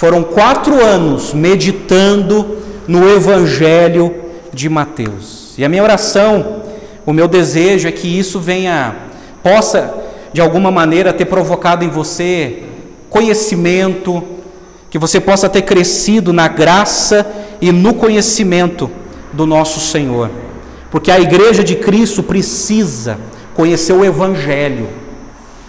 Foram 4 anos meditando no Evangelho de Mateus. E a minha oração, o meu desejo é que isso possa, de alguma maneira, ter provocado em você conhecimento, que você possa ter crescido na graça e no conhecimento do nosso Senhor. Porque a igreja de Cristo precisa conhecer o Evangelho.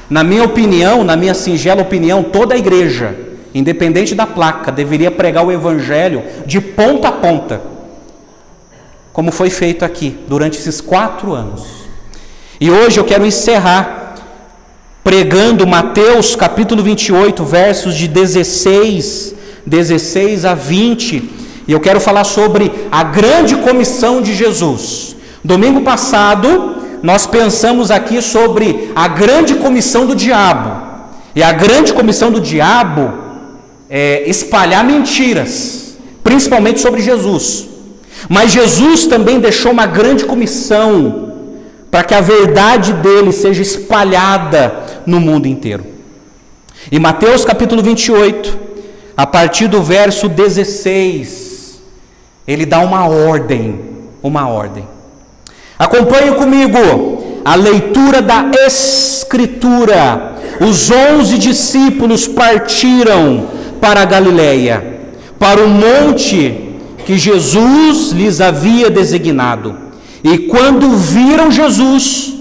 Na minha opinião, na minha singela opinião, toda a igreja, independente da placa, deveria pregar o Evangelho de ponta a ponta, como foi feito aqui, durante esses 4 anos. E hoje eu quero encerrar pregando Mateus capítulo 28, versos de 16 a 20, e eu quero falar sobre a grande comissão de Jesus. Domingo passado, nós pensamos aqui sobre a grande comissão do diabo, e a grande comissão do diabo é espalhar mentiras, principalmente sobre Jesus. Mas Jesus também deixou uma grande comissão para que a verdade dele seja espalhada no mundo inteiro. Em Mateus capítulo 28, a partir do verso 16, ele dá uma ordem. Acompanhe comigo a leitura da Escritura. Os 11 discípulos partiram para a Galileia, para o monte que Jesus lhes havia designado. E quando viram Jesus,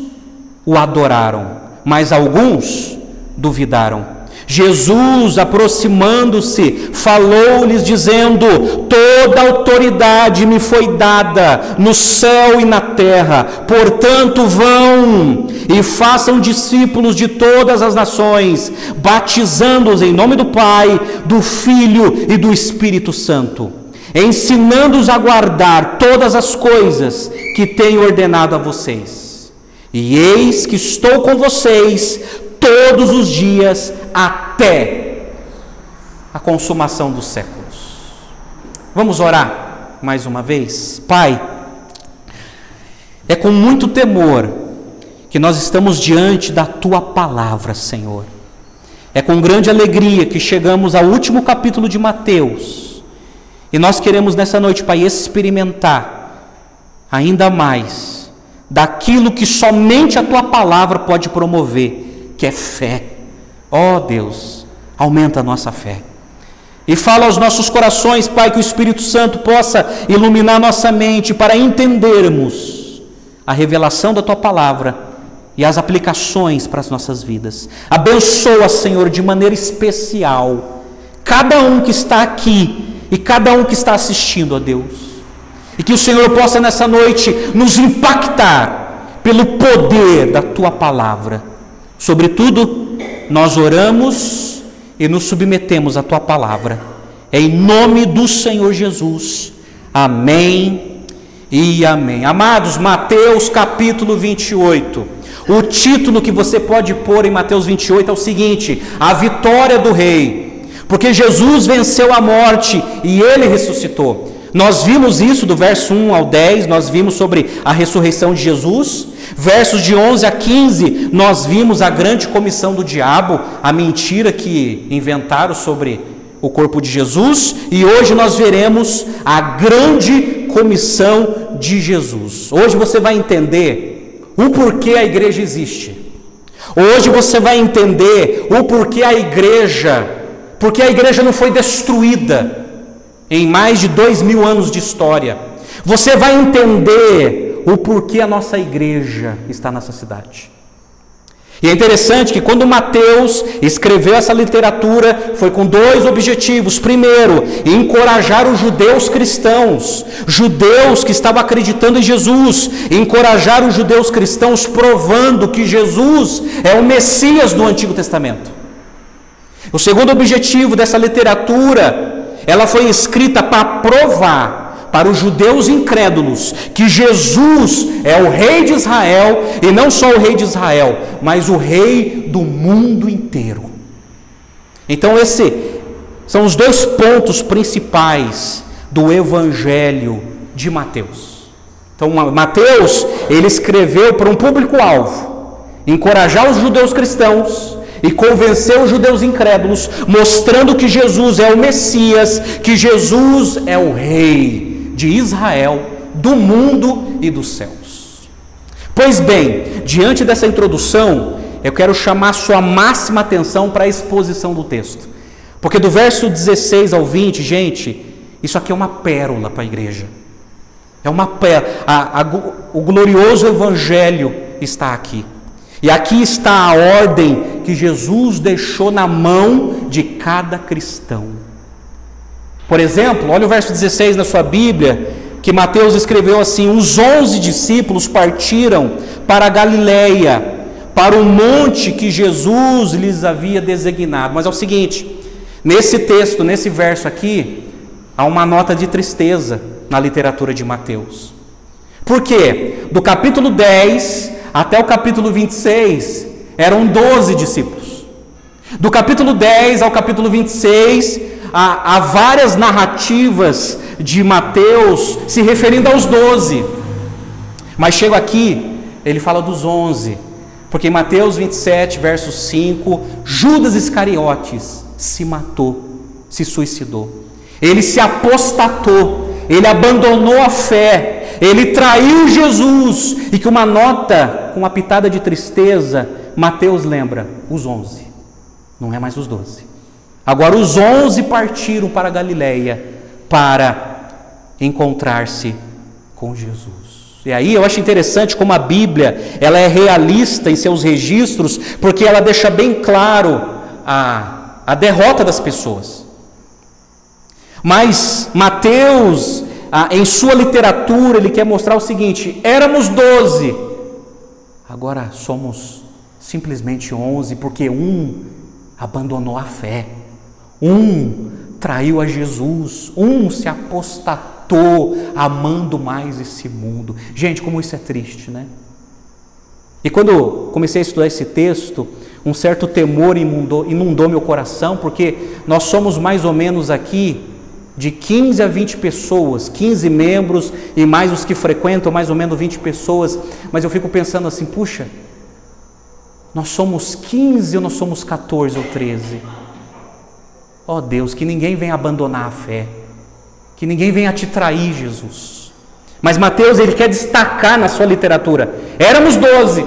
o adoraram, mas alguns duvidaram. Jesus, aproximando-se, falou-lhes dizendo: toda autoridade me foi dada no céu e na terra, portanto vão e façam discípulos de todas as nações, batizando-os em nome do Pai, do Filho e do Espírito Santo, ensinando-os a guardar todas as coisas que tenho ordenado a vocês. E eis que estou com vocês todos os dias até a consumação dos séculos. Vamos orar mais uma vez? Pai, é com muito temor que nós estamos diante da Tua palavra, Senhor. É com grande alegria que chegamos ao último capítulo de Mateus. E nós queremos nessa noite, Pai, experimentar ainda mais daquilo que somente a Tua palavra pode promover, que é fé. Ó Deus, aumenta a nossa fé. E fala aos nossos corações, Pai, que o Espírito Santo possa iluminar nossa mente para entendermos a revelação da Tua palavra e as aplicações para as nossas vidas. Abençoa, Senhor, de maneira especial cada um que está aqui e cada um que está assistindo, ó Deus. E que o Senhor possa nessa noite nos impactar pelo poder da Tua palavra. Sobretudo, nós oramos e nos submetemos à Tua palavra. Em nome do Senhor Jesus. Amém e amém. Amados, Mateus capítulo 28. O título que você pode pôr em Mateus 28 é o seguinte: a vitória do Rei. Porque Jesus venceu a morte e Ele ressuscitou. Nós vimos isso do verso 1 ao 10, nós vimos sobre a ressurreição de Jesus. Versos de 11 a 15, nós vimos a grande comissão do diabo, a mentira que inventaram sobre o corpo de Jesus. E hoje nós veremos a grande comissão de Jesus. Hoje você vai entender o porquê a igreja existe. Hoje você vai entender o porquê a igreja... Porque a igreja não foi destruída em mais de 2000 anos de história. Você vai entender o porquê a nossa igreja está nessa cidade. E é interessante que quando Mateus escreveu essa literatura, foi com 2 objetivos. Primeiro, encorajar os judeus cristãos, judeus que estavam acreditando em Jesus, encorajar os judeus cristãos provando que Jesus é o Messias do Antigo Testamento. O segundo objetivo dessa literatura, ela foi escrita para provar para os judeus incrédulos que Jesus é o Rei de Israel, e não só o Rei de Israel, mas o Rei do mundo inteiro. Então esses são os 2 pontos principais do Evangelho de Mateus. Então Mateus, ele escreveu para um público-alvo: encorajar os judeus cristãos e convenceu os judeus incrédulos, mostrando que Jesus é o Messias, que Jesus é o Rei de Israel, do mundo e dos céus. Pois bem, diante dessa introdução, eu quero chamar sua máxima atenção para a exposição do texto. Porque do verso 16 ao 20, gente, isso aqui é uma pérola para a igreja. É uma pérola. O glorioso evangelho está aqui. E aqui está a ordem que Jesus deixou na mão de cada cristão. Por exemplo, olha o verso 16 na sua Bíblia, que Mateus escreveu assim: os 11 discípulos partiram para a Galileia, para o monte que Jesus lhes havia designado. Mas é o seguinte, nesse texto, nesse verso aqui, há uma nota de tristeza na literatura de Mateus. Por quê? Do capítulo 10 até o capítulo 26, eram 12 discípulos. Do capítulo 10 ao capítulo 26, há várias narrativas de Mateus se referindo aos 12. Mas chega aqui, ele fala dos 11. Porque em Mateus 27, verso 5, Judas Iscariotes se matou, se suicidou. Ele se apostatou, ele abandonou a fé, ele traiu Jesus. E que uma nota, com uma pitada de tristeza, Mateus lembra, os 11, não é mais os 12. Agora os 11 partiram para a Galileia para encontrar-se com Jesus. E aí eu acho interessante como a Bíblia, ela é realista em seus registros, porque ela deixa bem claro a derrota das pessoas. Mas Mateus, em sua literatura, ele quer mostrar o seguinte: éramos 12, agora somos simplesmente 11, porque um abandonou a fé, um traiu a Jesus, um se apostatou, amando mais esse mundo. Gente, como isso é triste, né? E quando comecei a estudar esse texto, um certo temor inundou meu coração, porque nós somos mais ou menos aqui de 15 a 20 pessoas, 15 membros e mais os que frequentam, mais ou menos 20 pessoas, mas eu fico pensando assim, puxa, nós somos 15 ou nós somos 14 ou 13? Ó Deus, que ninguém venha abandonar a fé, que ninguém venha te trair, Jesus. Mas Mateus, ele quer destacar na sua literatura, éramos 12,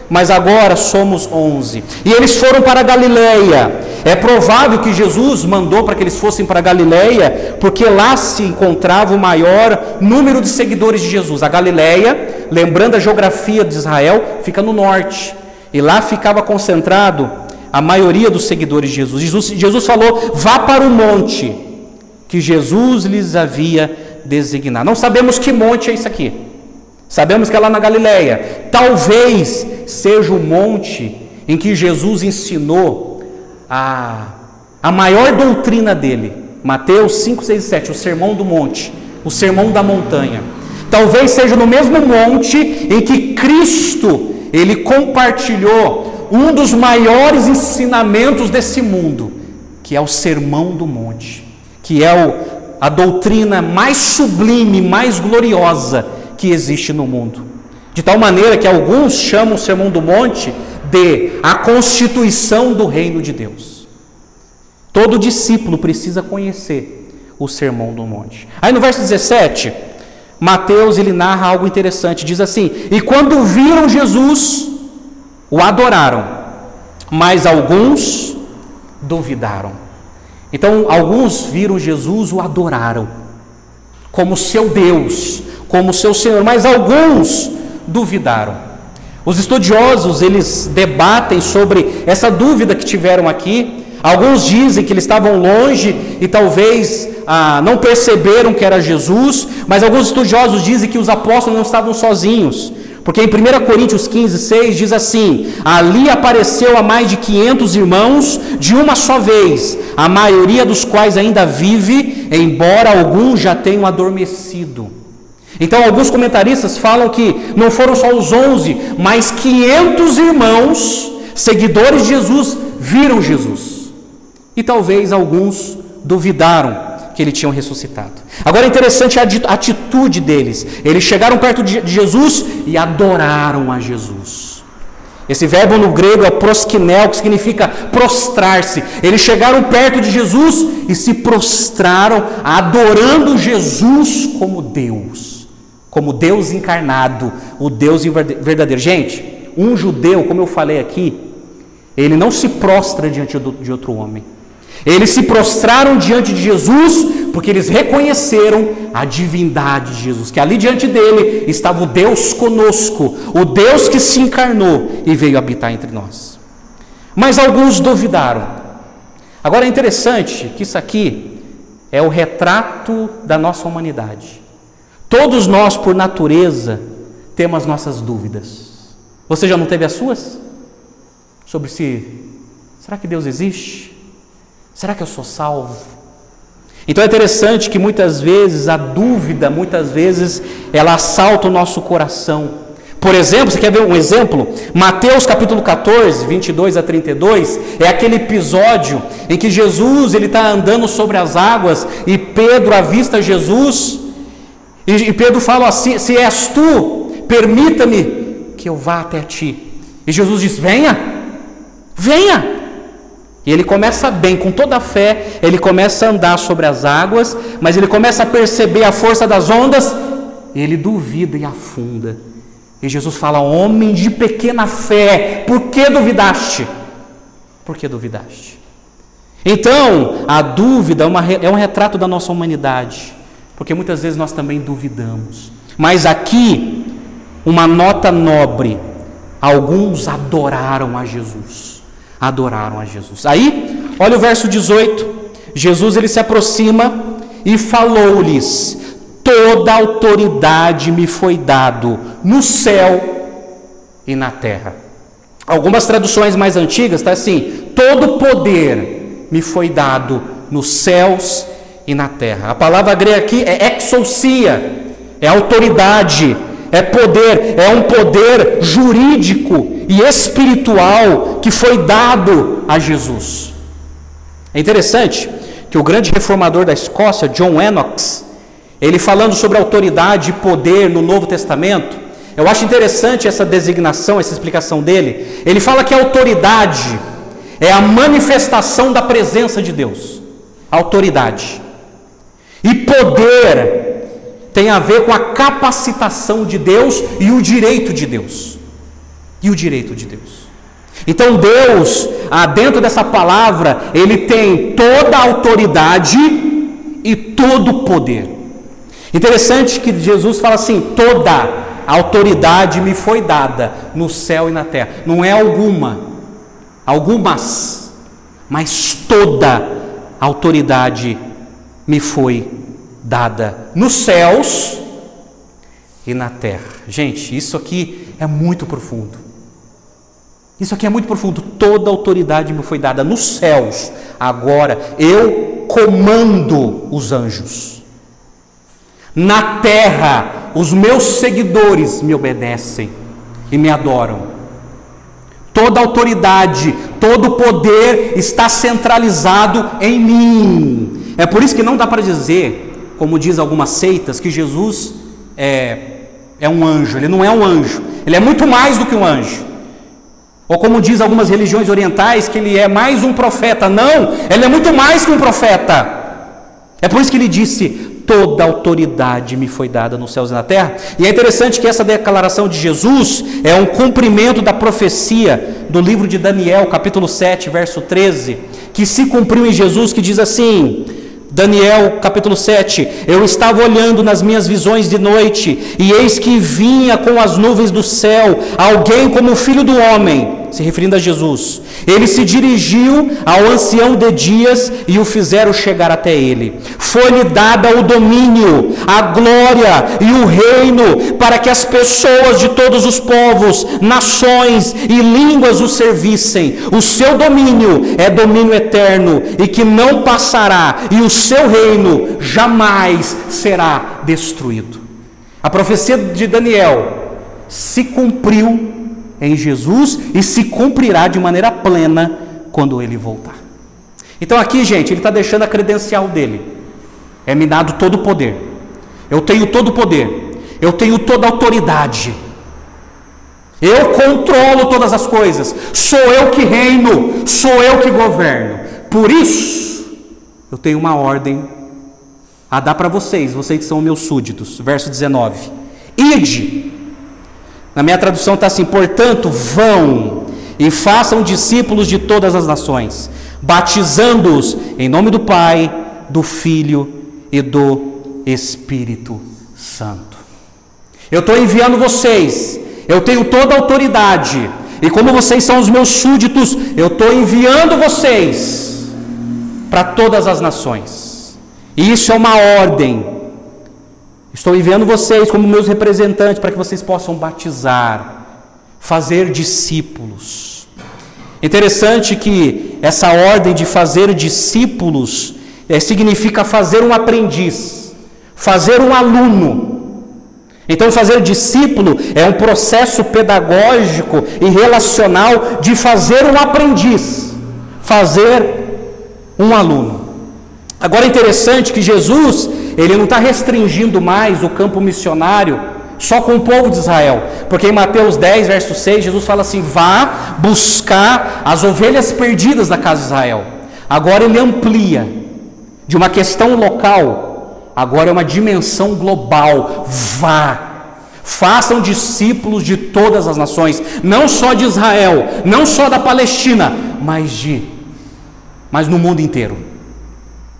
mas agora somos 11. E eles foram para a Galileia. É provável que Jesus mandou para que eles fossem para a Galileia, porque lá se encontrava o maior número de seguidores de Jesus. A Galileia, lembrando a geografia de Israel, fica no norte. E lá ficava concentrado a maioria dos seguidores de Jesus. Jesus falou, vá para o monte que Jesus lhes havia designado. Não sabemos que monte é isso aqui. Sabemos que é lá na Galileia. Talvez seja o monte em que Jesus ensinou a maior doutrina dele. Mateus 5, 6 e 7, o sermão do monte, o sermão da montanha. Talvez seja no mesmo monte em que Cristo, ele compartilhou um dos maiores ensinamentos desse mundo, que é o sermão do monte, que é a doutrina mais sublime, mais gloriosa que existe no mundo. De tal maneira que alguns chamam o sermão do monte de a constituição do reino de Deus. Todo discípulo precisa conhecer o sermão do monte. Aí no verso 17, Mateus ele narra algo interessante, diz assim, e quando viram Jesus, o adoraram, mas alguns duvidaram. Então alguns viram Jesus, o adoraram, como seu Deus, como seu Senhor, mas alguns duvidaram. Os estudiosos, eles debatem sobre essa dúvida que tiveram aqui. Alguns dizem que eles estavam longe e talvez não perceberam que era Jesus, mas alguns estudiosos dizem que os apóstolos não estavam sozinhos, porque em 1 Coríntios 15, 6 diz assim, ali apareceu a mais de 500 irmãos de uma só vez, a maioria dos quais ainda vive, embora alguns já tenham adormecido. Então alguns comentaristas falam que não foram só os 11, mas 500 irmãos, seguidores de Jesus, viram Jesus. E talvez alguns duvidaram que ele tinha ressuscitado. Agora é interessante a atitude deles. Eles chegaram perto de Jesus e adoraram a Jesus. Esse verbo no grego é proskinel, que significa prostrar-se. Eles chegaram perto de Jesus e se prostraram, adorando Jesus como Deus encarnado, o Deus verdadeiro. Gente, um judeu, como eu falei aqui, ele não se prostra diante de outro homem. Eles se prostraram diante de Jesus porque eles reconheceram a divindade de Jesus, que ali diante dele estava o Deus conosco, o Deus que se encarnou e veio habitar entre nós. Mas alguns duvidaram. Agora é interessante que isso aqui é o retrato da nossa humanidade. Todos nós, por natureza, temos as nossas dúvidas. Você já não teve as suas? Sobre será que Deus existe? Será que eu sou salvo? Então é interessante que muitas vezes a dúvida, ela assalta o nosso coração. Por exemplo, você quer ver um exemplo? Mateus capítulo 14, 22 a 32, é aquele episódio em que Jesus está andando sobre as águas e Pedro avista Jesus e Pedro fala assim: se és tu, permita-me que eu vá até ti. E Jesus diz: venha. E ele começa bem, com toda a fé, ele começa a andar sobre as águas, mas ele começa a perceber a força das ondas, e ele duvida e afunda. E Jesus fala: homem de pequena fé, por que duvidaste? Por que duvidaste? Então, a dúvida é um retrato da nossa humanidade, porque muitas vezes nós também duvidamos. Mas aqui, uma nota nobre: alguns adoraram a Jesus. Aí, olha o verso 18. Jesus ele se aproxima e falou-lhes: toda autoridade me foi dado no céu e na terra. Algumas traduções mais antigas está assim: todo poder me foi dado nos céus e na terra. A palavra grega aqui é exousia, é autoridade, é poder, é um poder jurídico e espiritual que foi dado a Jesus. É interessante que o grande reformador da Escócia, John Lennox, ele falando sobre autoridade e poder no Novo Testamento, eu acho interessante essa designação, essa explicação dele. Ele fala que a autoridade é a manifestação da presença de Deus. Autoridade. E poder tem a ver com a capacitação de Deus e o direito de Deus. Então Deus, dentro dessa palavra, ele tem toda a autoridade e todo o poder. Interessante que Jesus fala assim: toda a autoridade me foi dada no céu e na terra. Não é algumas, mas toda a autoridade me foi dada nos céus e na terra. Gente, isso aqui é muito profundo. Toda a autoridade me foi dada nos céus. Agora eu comando os anjos. Na terra, os meus seguidores me obedecem e me adoram. Toda a autoridade, todo o poder está centralizado em mim. É por isso que não dá para dizer, como diz algumas seitas, que Jesus é um anjo. Ele não é um anjo, ele é muito mais do que um anjo. Ou como diz algumas religiões orientais, que ele é mais um profeta. Não, ele é muito mais que um profeta. É por isso que ele disse: toda autoridade me foi dada nos céus e na terra. E é interessante que essa declaração de Jesus é um cumprimento da profecia do livro de Daniel, capítulo 7, verso 13, que se cumpriu em Jesus, que diz assim, Daniel capítulo 7: eu estava olhando nas minhas visões de noite, e eis que vinha com as nuvens do céu alguém como o filho do homem, se referindo a Jesus. Ele se dirigiu ao ancião de dias e o fizeram chegar até ele. Foi-lhe dada o domínio, a glória e o reino, para que as pessoas de todos os povos, nações e línguas o servissem. O seu domínio é domínio eterno e que não passará, e o seu reino jamais será destruído. A profecia de Daniel se cumpriu em Jesus e se cumprirá de maneira plena quando ele voltar. Então aqui, gente, ele está deixando a credencial dele: é me dado todo o poder, eu tenho todo o poder, eu tenho toda a autoridade. Eu controlo todas as coisas. Sou eu que reino. Sou eu que governo. Por isso, eu tenho uma ordem a dar para vocês que são meus súditos. Verso 19. Ide. Na minha tradução está assim: portanto, vão e façam discípulos de todas as nações, batizando-os em nome do Pai, do Filho e do Espírito Santo. Eu estou enviando vocês, eu tenho toda a autoridade, e como vocês são os meus súditos, eu estou enviando vocês para todas as nações, e isso é uma ordem. Estou enviando vocês como meus representantes para que vocês possam batizar, fazer discípulos. Interessante que essa ordem de fazer discípulos significa fazer um aprendiz, fazer um aluno. Então, fazer discípulo é um processo pedagógico e relacional de fazer um aprendiz, fazer um aluno. Agora é interessante que Jesus, ele não está restringindo mais o campo missionário só com o povo de Israel, porque em Mateus 10, verso 6, Jesus fala assim: vá buscar as ovelhas perdidas da casa de Israel. Agora ele amplia de uma questão local, agora é uma dimensão global. Vá, façam discípulos de todas as nações, não só de Israel, não só da Palestina, mas no mundo inteiro,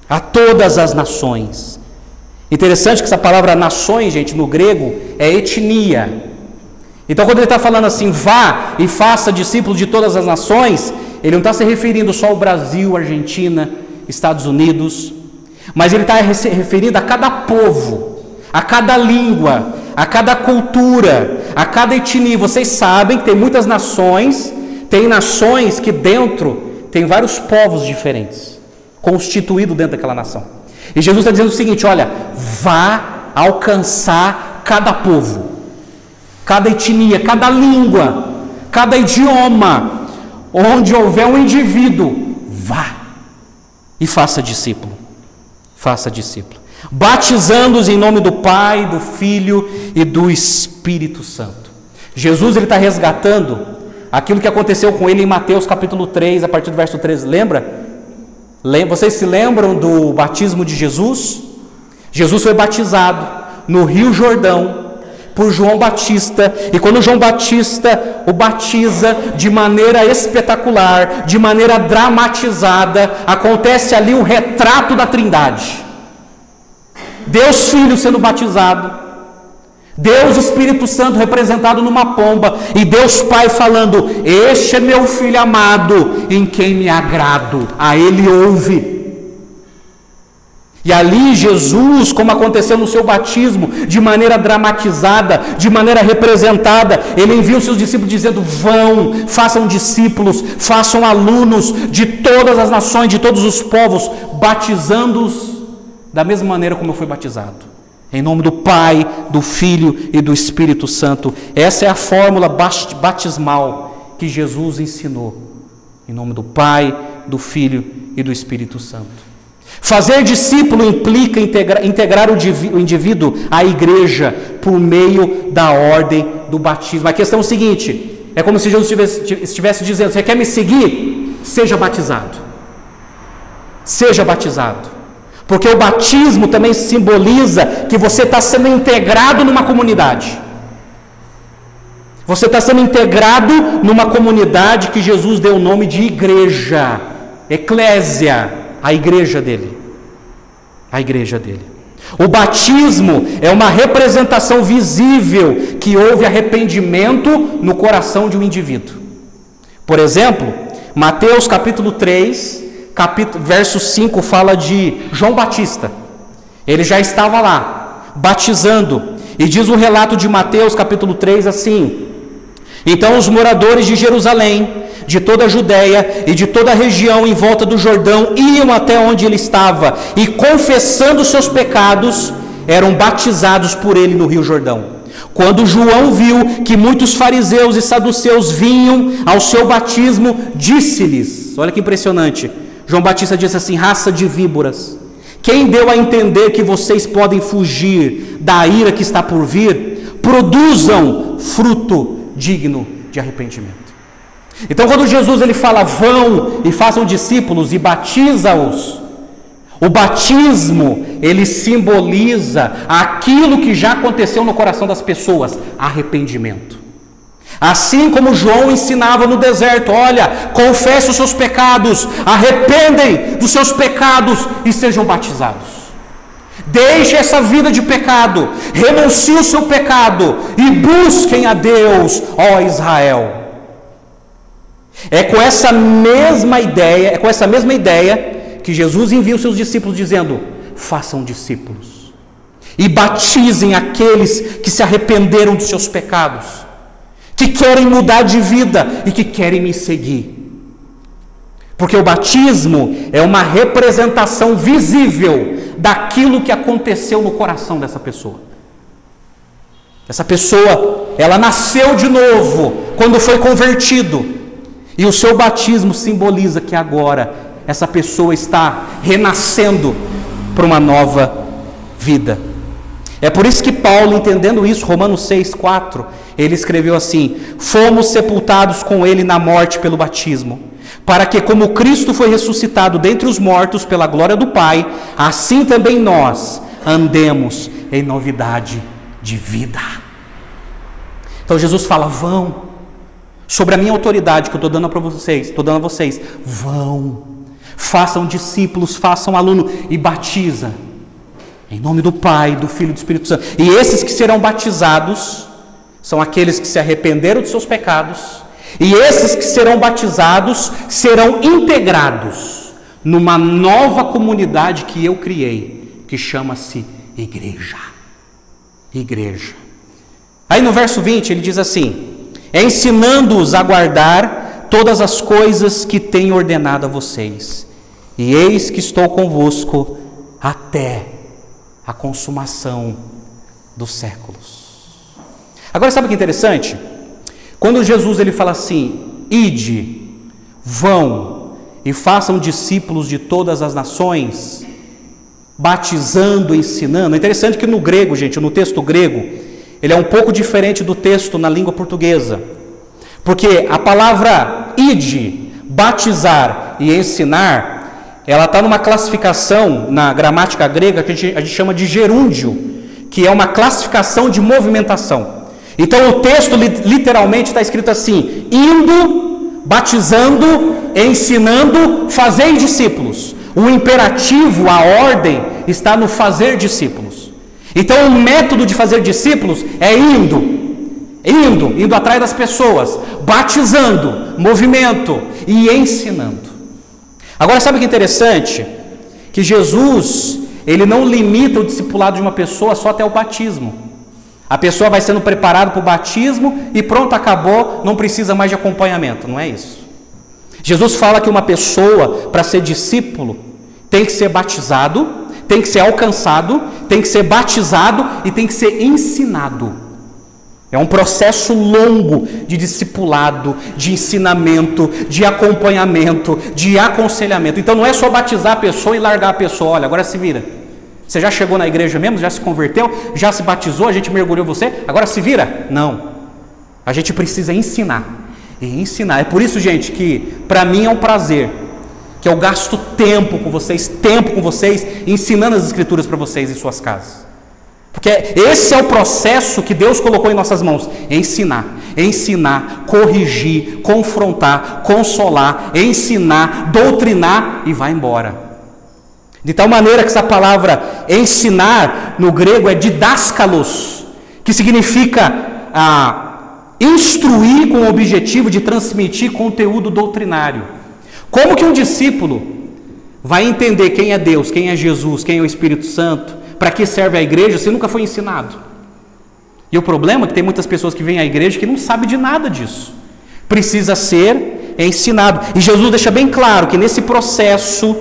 a todas as nações. Interessante que essa palavra nações, gente, no grego é etnia. Então quando ele está falando assim, vá e faça discípulos de todas as nações, ele não está se referindo só ao Brasil, Argentina, Estados Unidos, mas ele está se referindo a cada povo, a cada língua, a cada cultura, a cada etnia. Vocês sabem que tem muitas nações, tem nações que dentro tem vários povos diferentes, constituídos dentro daquela nação. E Jesus está dizendo o seguinte: olha, vá alcançar cada povo, cada etnia, cada língua, cada idioma, onde houver um indivíduo, vá e faça discípulo, batizando-os em nome do Pai, do Filho e do Espírito Santo. Jesus está resgatando aquilo que aconteceu com ele em Mateus capítulo 3, a partir do verso 13, lembra? Vocês se lembram do batismo de Jesus? Jesus foi batizado no Rio Jordão por João Batista, e quando João Batista o batiza de maneira espetacular, de maneira dramatizada, acontece ali um retrato da Trindade. Deus Filho sendo batizado, Deus Espírito Santo representado numa pomba, e Deus Pai falando: este é meu Filho amado, em quem me agrado, a Ele ouve. E ali Jesus, como aconteceu no seu batismo, de maneira dramatizada, de maneira representada, Ele envia os seus discípulos dizendo: vão, façam discípulos, façam alunos de todas as nações, de todos os povos, batizando-os da mesma maneira como eu fui batizado. Em nome do Pai, do Filho e do Espírito Santo. Essa é a fórmula batismal que Jesus ensinou. Em nome do Pai, do Filho e do Espírito Santo. Fazer discípulo implica integrar o indivíduo à igreja por meio da ordem do batismo. A questão é o seguinte: é como se Jesus estivesse dizendo: você quer me seguir? Seja batizado. Seja batizado. Porque o batismo também simboliza que você está sendo integrado numa comunidade. Você está sendo integrado numa comunidade que Jesus deu o nome de igreja, eclésia, a igreja dele. A igreja dele. O batismo é uma representação visível que houve arrependimento no coração de um indivíduo. Por exemplo, Mateus capítulo 3, verso 5 fala de João Batista. Ele já estava lá, batizando. E diz o relato de Mateus capítulo 3 assim: então os moradores de Jerusalém, de toda a Judéia e de toda a região em volta do Jordão iam até onde ele estava, e confessando seus pecados, eram batizados por ele no Rio Jordão. Quando João viu que muitos fariseus e saduceus vinham ao seu batismo, disse-lhes, olha que impressionante, João Batista disse assim: raça de víboras, quem deu a entender que vocês podem fugir da ira que está por vir? Produzam fruto digno de arrependimento. Então, quando Jesus ele fala, vão e façam discípulos e batiza-os, o batismo, ele simboliza aquilo que já aconteceu no coração das pessoas, arrependimento. Assim como João ensinava no deserto, olha, confesse os seus pecados, arrependem dos seus pecados e sejam batizados. Deixe essa vida de pecado, renuncie o seu pecado e busquem a Deus, ó Israel. É com essa mesma ideia que Jesus envia os seus discípulos dizendo, façam discípulos e batizem aqueles que se arrependeram dos seus pecados, que querem mudar de vida e que querem me seguir. Porque o batismo é uma representação visível daquilo que aconteceu no coração dessa pessoa. Essa pessoa, ela nasceu de novo quando foi convertido. E o seu batismo simboliza que agora essa pessoa está renascendo para uma nova vida. É por isso que Paulo, entendendo isso, Romanos 6,4, ele escreveu assim: fomos sepultados com ele na morte pelo batismo, para que, como Cristo foi ressuscitado dentre os mortos pela glória do Pai, assim também nós andemos em novidade de vida. Então Jesus fala, vão, sobre a minha autoridade que eu estou dando a vocês, vão, façam discípulos, façam aluno e batiza, em nome do Pai, do Filho e do Espírito Santo. E esses que serão batizados são aqueles que se arrependeram de seus pecados, e esses que serão batizados serão integrados numa nova comunidade que eu criei, que chama-se igreja. Igreja. Aí no verso 20 ele diz assim, ensinando-os a guardar todas as coisas que tenho ordenado a vocês, e eis que estou convosco até a consumação dos séculos. Agora sabe o que é interessante? Quando Jesus ele fala assim, ide, vão e façam discípulos de todas as nações, batizando, ensinando. É interessante que no grego, gente, no texto grego, ele é um pouco diferente do texto na língua portuguesa, porque a palavra ide, batizar e ensinar, ela está numa classificação na gramática grega que a gente chama de gerúndio, que é uma classificação de movimentação. Então o texto literalmente está escrito assim, indo, batizando, ensinando, fazei discípulos. O imperativo, a ordem, está no fazer discípulos. Então o método de fazer discípulos é indo atrás das pessoas, batizando, movimento e ensinando. Agora sabe o que é interessante? Que Jesus, ele não limita o discipulado de uma pessoa só até o batismo. A pessoa vai sendo preparada para o batismo e pronto, acabou, não precisa mais de acompanhamento, não é isso. Jesus fala que uma pessoa, para ser discípulo, tem que ser batizado, tem que ser alcançado, tem que ser batizado e tem que ser ensinado. É um processo longo de discipulado, de ensinamento, de acompanhamento, de aconselhamento. Então não é só batizar a pessoa e largar a pessoa, olha, agora se vira. Você já chegou na igreja mesmo, já se converteu, já se batizou, a gente mergulhou você, agora se vira? Não. A gente precisa ensinar. E ensinar. É por isso, gente, que para mim é um prazer, que eu gasto tempo com vocês, ensinando as escrituras para vocês em suas casas. Porque esse é o processo que Deus colocou em nossas mãos. Ensinar, corrigir, confrontar, consolar, ensinar, doutrinar e vai embora. De tal maneira que essa palavra ensinar no grego é didáskalos, que significa instruir com o objetivo de transmitir conteúdo doutrinário. Como que um discípulo vai entender quem é Deus, quem é Jesus, quem é o Espírito Santo, para que serve a igreja se nunca foi ensinado? E o problema é que tem muitas pessoas que vêm à igreja que não sabem de nada disso. Precisa ser ensinado. E Jesus deixa bem claro que nesse processo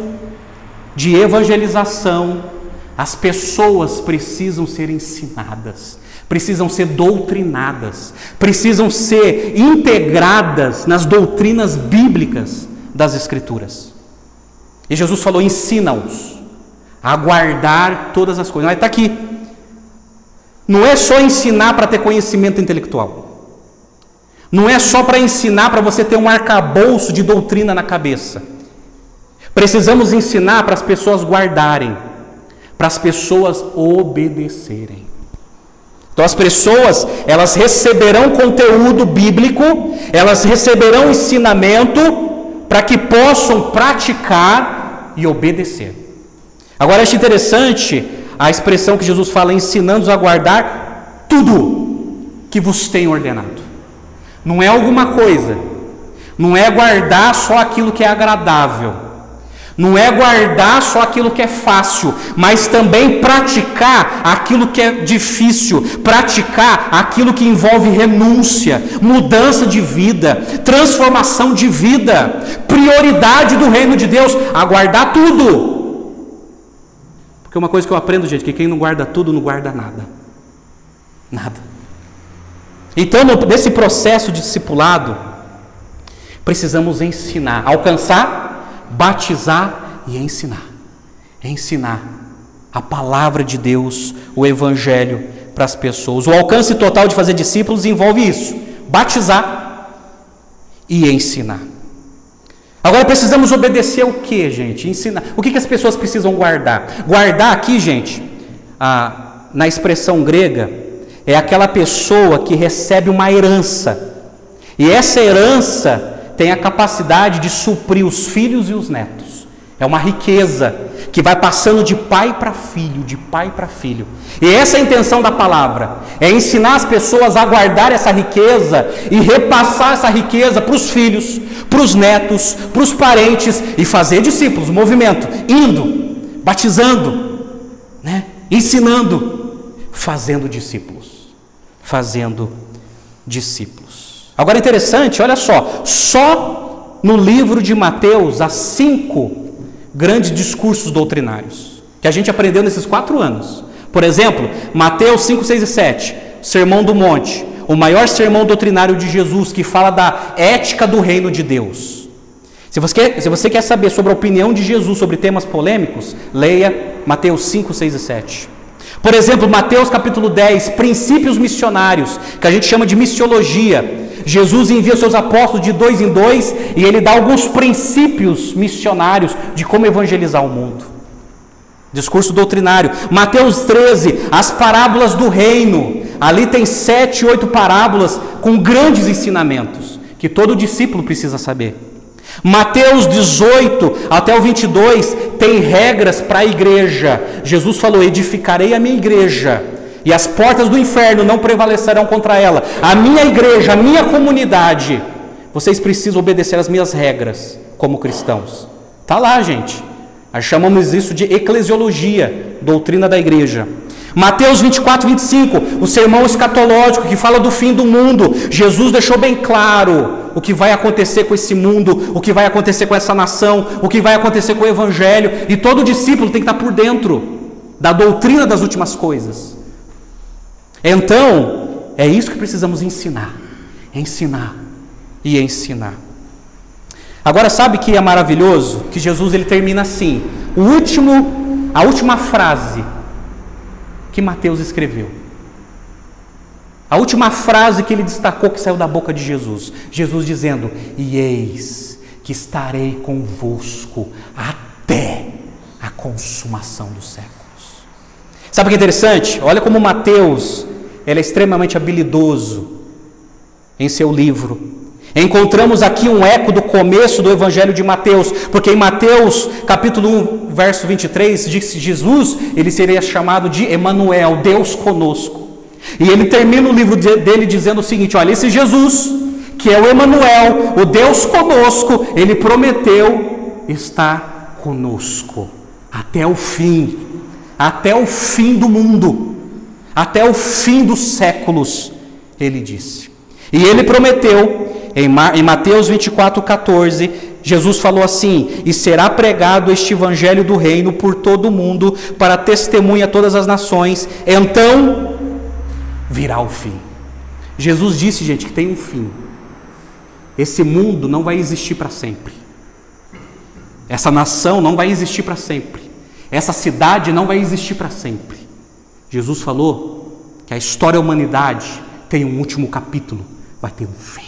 de evangelização, as pessoas precisam ser ensinadas, precisam ser doutrinadas, precisam ser integradas nas doutrinas bíblicas das Escrituras. E Jesus falou, ensina-os a guardar todas as coisas. Mas está aqui, não é só ensinar para ter conhecimento intelectual, não é só para ensinar, para você ter um arcabouço de doutrina na cabeça. Precisamos ensinar para as pessoas guardarem, para as pessoas obedecerem. Então as pessoas, elas receberão conteúdo bíblico, elas receberão ensinamento para que possam praticar e obedecer. Agora acho interessante a expressão que Jesus fala, ensinando-os a guardar tudo que vos tenho ordenado. Não é alguma coisa, não é guardar só aquilo que é agradável, não é guardar só aquilo que é fácil, mas também praticar aquilo que é difícil, praticar aquilo que envolve renúncia, mudança de vida, transformação de vida, prioridade do reino de Deus, a guardar tudo. Porque uma coisa que eu aprendo, gente, que quem não guarda tudo, não guarda nada. Nada. Então, nesse processo de discipulado, precisamos ensinar, alcançar, batizar e ensinar. Ensinar a palavra de Deus, o evangelho para as pessoas. O alcance total de fazer discípulos envolve isso: batizar e ensinar. Agora precisamos obedecer o que, gente? Ensinar. O que as pessoas precisam guardar? Guardar aqui, gente, na expressão grega, é aquela pessoa que recebe uma herança. E essa herança tem a capacidade de suprir os filhos e os netos. É uma riqueza que vai passando de pai para filho, de pai para filho. E essa é a intenção da palavra, é ensinar as pessoas a guardar essa riqueza e repassar essa riqueza para os filhos, para os netos, para os parentes e fazer discípulos, movimento, indo, batizando, né? Ensinando, fazendo discípulos, fazendo discípulos. Agora é interessante, olha só no livro de Mateus há 5 grandes discursos doutrinários que a gente aprendeu nesses 4 anos. Por exemplo, Mateus 5, 6 e 7, Sermão do Monte, o maior sermão doutrinário de Jesus, que fala da ética do reino de Deus. Se você quer saber sobre a opinião de Jesus sobre temas polêmicos, leia Mateus 5, 6 e 7. Por exemplo, Mateus capítulo 10, princípios missionários, que a gente chama de missiologia. Jesus envia seus apóstolos de 2 em 2 e ele dá alguns princípios missionários de como evangelizar o mundo. Discurso doutrinário. Mateus 13, as parábolas do reino. Ali tem 7, 8 parábolas com grandes ensinamentos que todo discípulo precisa saber. Mateus 18 até o 22 tem regras para a igreja. Jesus falou: edificarei a minha igreja e as portas do inferno não prevalecerão contra ela. A minha igreja, a minha comunidade, vocês precisam obedecer às minhas regras como cristãos. Está lá, gente. Nós chamamos isso de eclesiologia, doutrina da igreja. Mateus 24, 25, o sermão escatológico que fala do fim do mundo. Jesus deixou bem claro o que vai acontecer com esse mundo, o que vai acontecer com essa nação, o que vai acontecer com o evangelho. E todo discípulo tem que estar por dentro da doutrina das últimas coisas. Então, é isso que precisamos ensinar. Ensinar e ensinar. Agora, sabe que é maravilhoso? Que Jesus ele termina assim. A última frase que Mateus escreveu. A última frase que ele destacou que saiu da boca de Jesus. Jesus dizendo: e eis que estarei convosco até a consumação dos séculos. Sabe o que é interessante? Olha como Mateus ele é extremamente habilidoso em seu livro. Encontramos aqui um eco do começo do Evangelho de Mateus, porque em Mateus capítulo 1, verso 23, diz que Jesus ele seria chamado de Emanuel, Deus conosco. E ele termina o livro dele dizendo o seguinte: olha, esse Jesus, que é o Emanuel, o Deus conosco, ele prometeu estar conosco até o fim do mundo, até o fim dos séculos, ele disse. E ele prometeu, em Mateus 24, 14, Jesus falou assim: e será pregado este evangelho do reino por todo o mundo, para testemunha a todas as nações, então virá o fim. Jesus disse, gente, que tem um fim. Esse mundo não vai existir para sempre. Essa nação não vai existir para sempre. Essa cidade não vai existir para sempre. Jesus falou que a história da humanidade tem um último capítulo, vai ter um fim.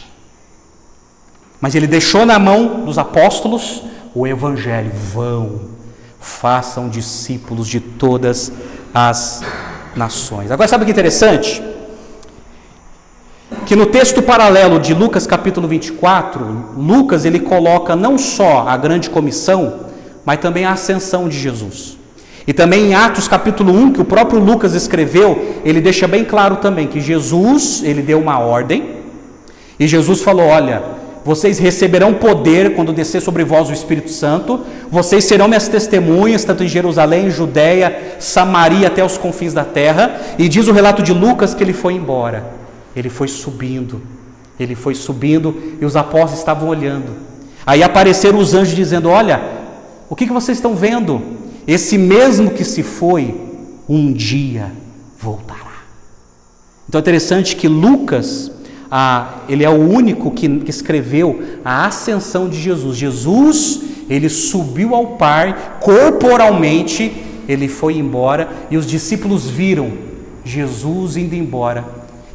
Mas ele deixou na mão dos apóstolos o evangelho. Vão, façam discípulos de todas as nações. Agora, sabe o que é interessante? Que no texto paralelo de Lucas capítulo 24, Lucas ele coloca não só a grande comissão, mas também a ascensão de Jesus. E também em Atos capítulo 1, que o próprio Lucas escreveu, ele deixa bem claro também que Jesus, ele deu uma ordem, e Jesus falou, olha, vocês receberão poder quando descer sobre vós o Espírito Santo, vocês serão minhas testemunhas, tanto em Jerusalém, Judeia, Samaria, até os confins da terra. E diz o relato de Lucas que ele foi embora, ele foi subindo e os apóstolos estavam olhando. Aí apareceram os anjos dizendo, olha, o que vocês estão vendo? Esse mesmo que se foi, um dia voltará. Então é interessante que Lucas, ele é o único que escreveu a ascensão de Jesus. Jesus, ele subiu ao Pai, corporalmente, ele foi embora, e os discípulos viram Jesus indo embora.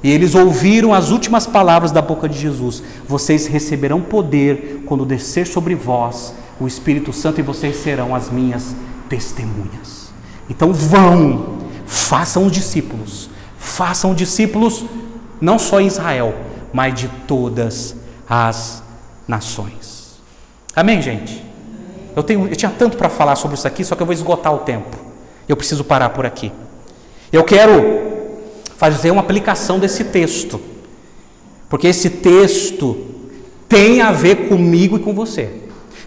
E eles ouviram as últimas palavras da boca de Jesus. Vocês receberão poder quando descer sobre vós o Espírito Santo, e vocês serão as minhas testemunhas. Então vão, façam discípulos não só em Israel, mas de todas as nações. Amém, gente? Eu tinha tanto para falar sobre isso aqui, só que eu vou esgotar o tempo. Eu preciso parar por aqui. Eu quero fazer uma aplicação desse texto, porque esse texto tem a ver comigo e com você.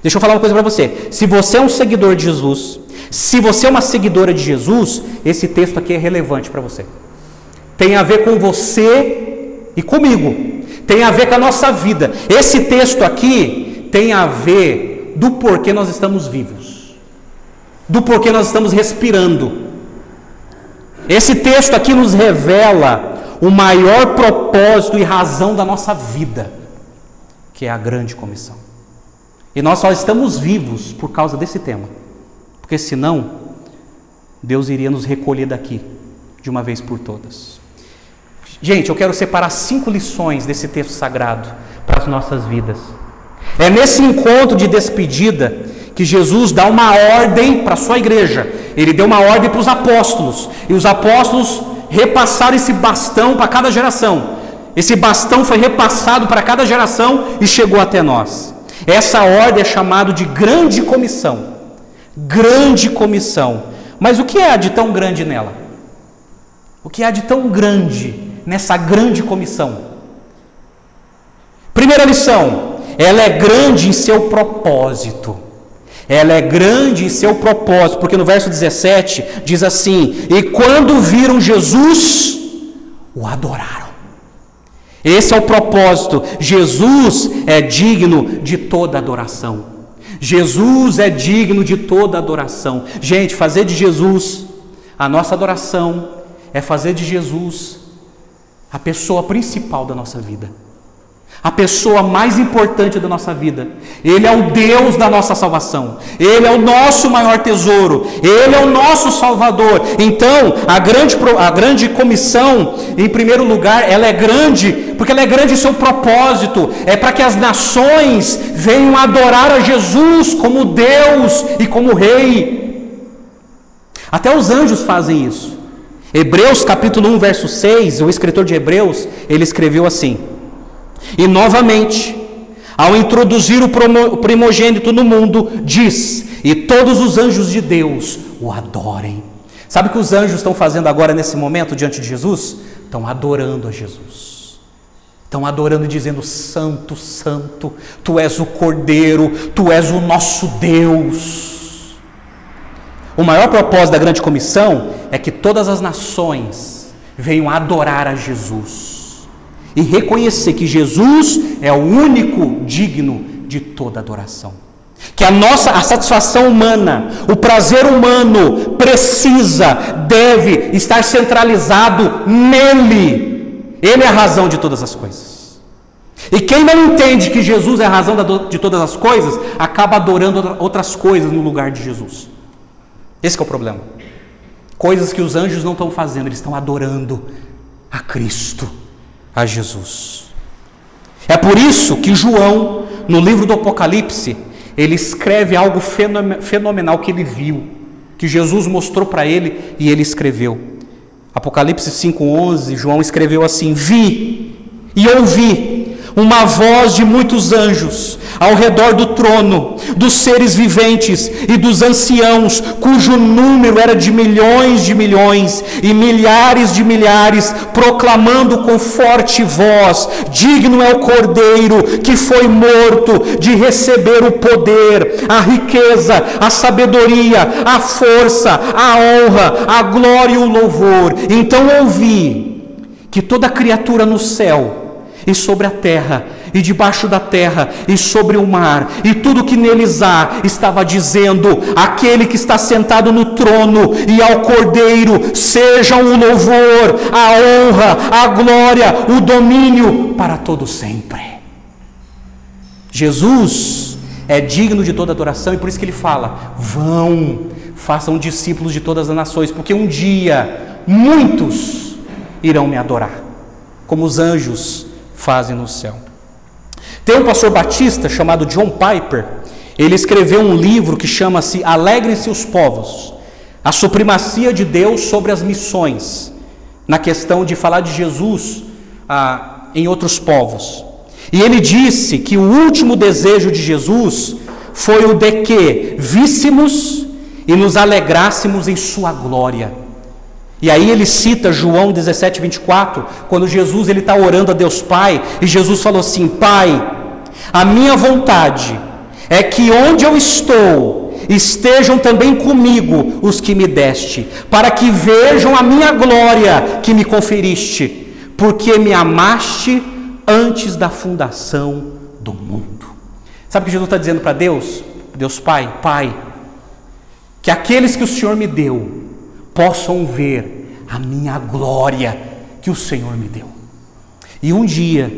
Deixa eu falar uma coisa para você. Se você é um seguidor de Jesus, se você é uma seguidora de Jesus, esse texto aqui é relevante para você. Tem a ver com você e comigo. Tem a ver com a nossa vida. Esse texto aqui tem a ver do porquê nós estamos vivos, do porquê nós estamos respirando. Esse texto aqui nos revela o maior propósito e razão da nossa vida, que é a grande comissão. E nós só estamos vivos por causa desse tema, porque senão Deus iria nos recolher daqui de uma vez por todas. Gente, eu quero separar 5 lições desse texto sagrado para as nossas vidas. É nesse encontro de despedida que Jesus dá uma ordem para a sua igreja. Ele deu uma ordem para os apóstolos, e os apóstolos repassaram esse bastão para cada geração. Esse bastão foi repassado para cada geração e chegou até nós. Essa ordem é chamada de grande comissão. Grande comissão. Mas o que há de tão grande nela? O que há de tão grande nessa grande comissão? Primeira lição, ela é grande em seu propósito. Ela é grande em seu propósito, porque no verso 17 diz assim: e quando viram Jesus, o adoraram. Esse é o propósito. Jesus é digno de toda adoração. Jesus é digno de toda adoração. Gente, fazer de Jesus a nossa adoração é fazer de Jesus a pessoa principal da nossa vida, a pessoa mais importante da nossa vida. Ele é o Deus da nossa salvação, Ele é o nosso maior tesouro, Ele é o nosso Salvador. Então, a grande comissão, em primeiro lugar, ela é grande, porque ela é grande em seu propósito, é para que as nações venham adorar a Jesus como Deus e como Rei. Até os anjos fazem isso. Hebreus capítulo 1, verso 6, o escritor de Hebreus, ele escreveu assim: e novamente, ao introduzir o primogênito no mundo, diz: e todos os anjos de Deus o adorem. Sabe o que os anjos estão fazendo agora nesse momento diante de Jesus? Estão adorando a Jesus. Estão adorando e dizendo: santo, santo, tu és o Cordeiro, tu és o nosso Deus. O maior propósito da grande comissão é que todas as nações venham adorar a Jesus e reconhecer que Jesus é o único digno de toda adoração. Que a satisfação humana, o prazer humano deve estar centralizado nele. Ele é a razão de todas as coisas. E quem não entende que Jesus é a razão de todas as coisas, acaba adorando outras coisas no lugar de Jesus. Esse que é o problema. Coisas que os anjos não estão fazendo, eles estão adorando a Cristo, a Jesus. É por isso que João, no livro do Apocalipse, ele escreve algo fenomenal que ele viu, que Jesus mostrou para ele e ele escreveu. Apocalipse 5:11, João escreveu assim: vi e ouvi uma voz de muitos anjos ao redor do trono, dos seres viventes e dos anciãos, cujo número era de milhões e milhares de milhares, proclamando com forte voz: digno é o Cordeiro que foi morto de receber o poder, a riqueza, a sabedoria, a força, a honra, a glória e o louvor. Então ouvi que toda criatura no céu e sobre a terra, e debaixo da terra, e sobre o mar, e tudo que neles há, estava dizendo: aquele que está sentado no trono e ao Cordeiro, sejam o louvor, a honra, a glória, o domínio, para todo sempre. Jesus é digno de toda adoração, e por isso que ele fala: vão, façam discípulos de todas as nações, porque um dia, muitos irão me adorar, como os anjos fazem no céu. Tem um pastor batista chamado John Piper. Ele escreveu um livro que chama-se Alegrem-se os Povos, a supremacia de Deus sobre as missões, na questão de falar de Jesus em outros povos. E ele disse que o último desejo de Jesus foi o de que víssemos e nos alegrássemos em sua glória. E aí ele cita João 17:24, quando Jesus está orando a Deus Pai, e Jesus falou assim: Pai, a minha vontade é que onde eu estou, estejam também comigo os que me deste, para que vejam a minha glória que me conferiste, porque me amaste antes da fundação do mundo. Sabe o que Jesus está dizendo para Deus? Deus Pai: Pai, que aqueles que o Senhor me deu possam ver a minha glória que o Senhor me deu. E um dia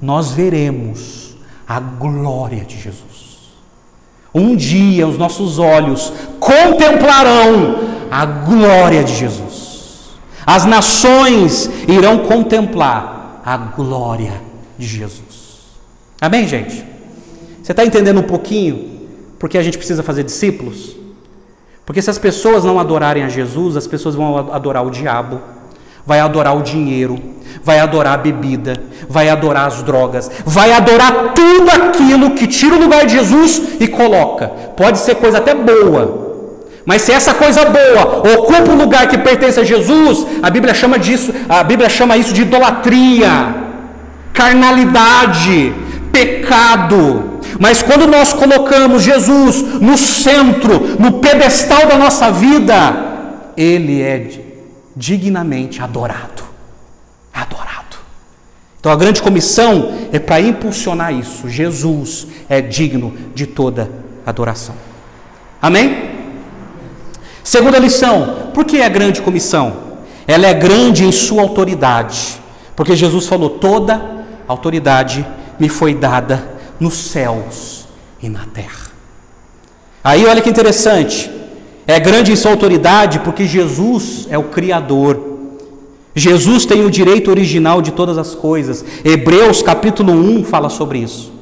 nós veremos a glória de Jesus. Um dia os nossos olhos contemplarão a glória de Jesus. As nações irão contemplar a glória de Jesus. Amém, gente? Você está entendendo um pouquinho porque a gente precisa fazer discípulos? Porque se as pessoas não adorarem a Jesus, as pessoas vão adorar o diabo, vai adorar o dinheiro, vai adorar a bebida, vai adorar as drogas, vai adorar tudo aquilo que tira o lugar de Jesus e coloca. Pode ser coisa até boa, mas se essa coisa boa ocupa o lugar que pertence a Jesus, a Bíblia chama isso de idolatria, carnalidade, pecado. Mas quando nós colocamos Jesus no centro, no pedestal da nossa vida, Ele é dignamente adorado. Adorado. Então a grande comissão é para impulsionar isso. Jesus é digno de toda adoração. Amém? Segunda lição: por que é a grande comissão? Ela é grande em sua autoridade, porque Jesus falou: toda autoridade me foi dada nos céus e na terra. Aí olha que interessante, é grande em sua autoridade porque Jesus é o Criador. Jesus tem o direito original de todas as coisas. Hebreus capítulo 1 fala sobre isso.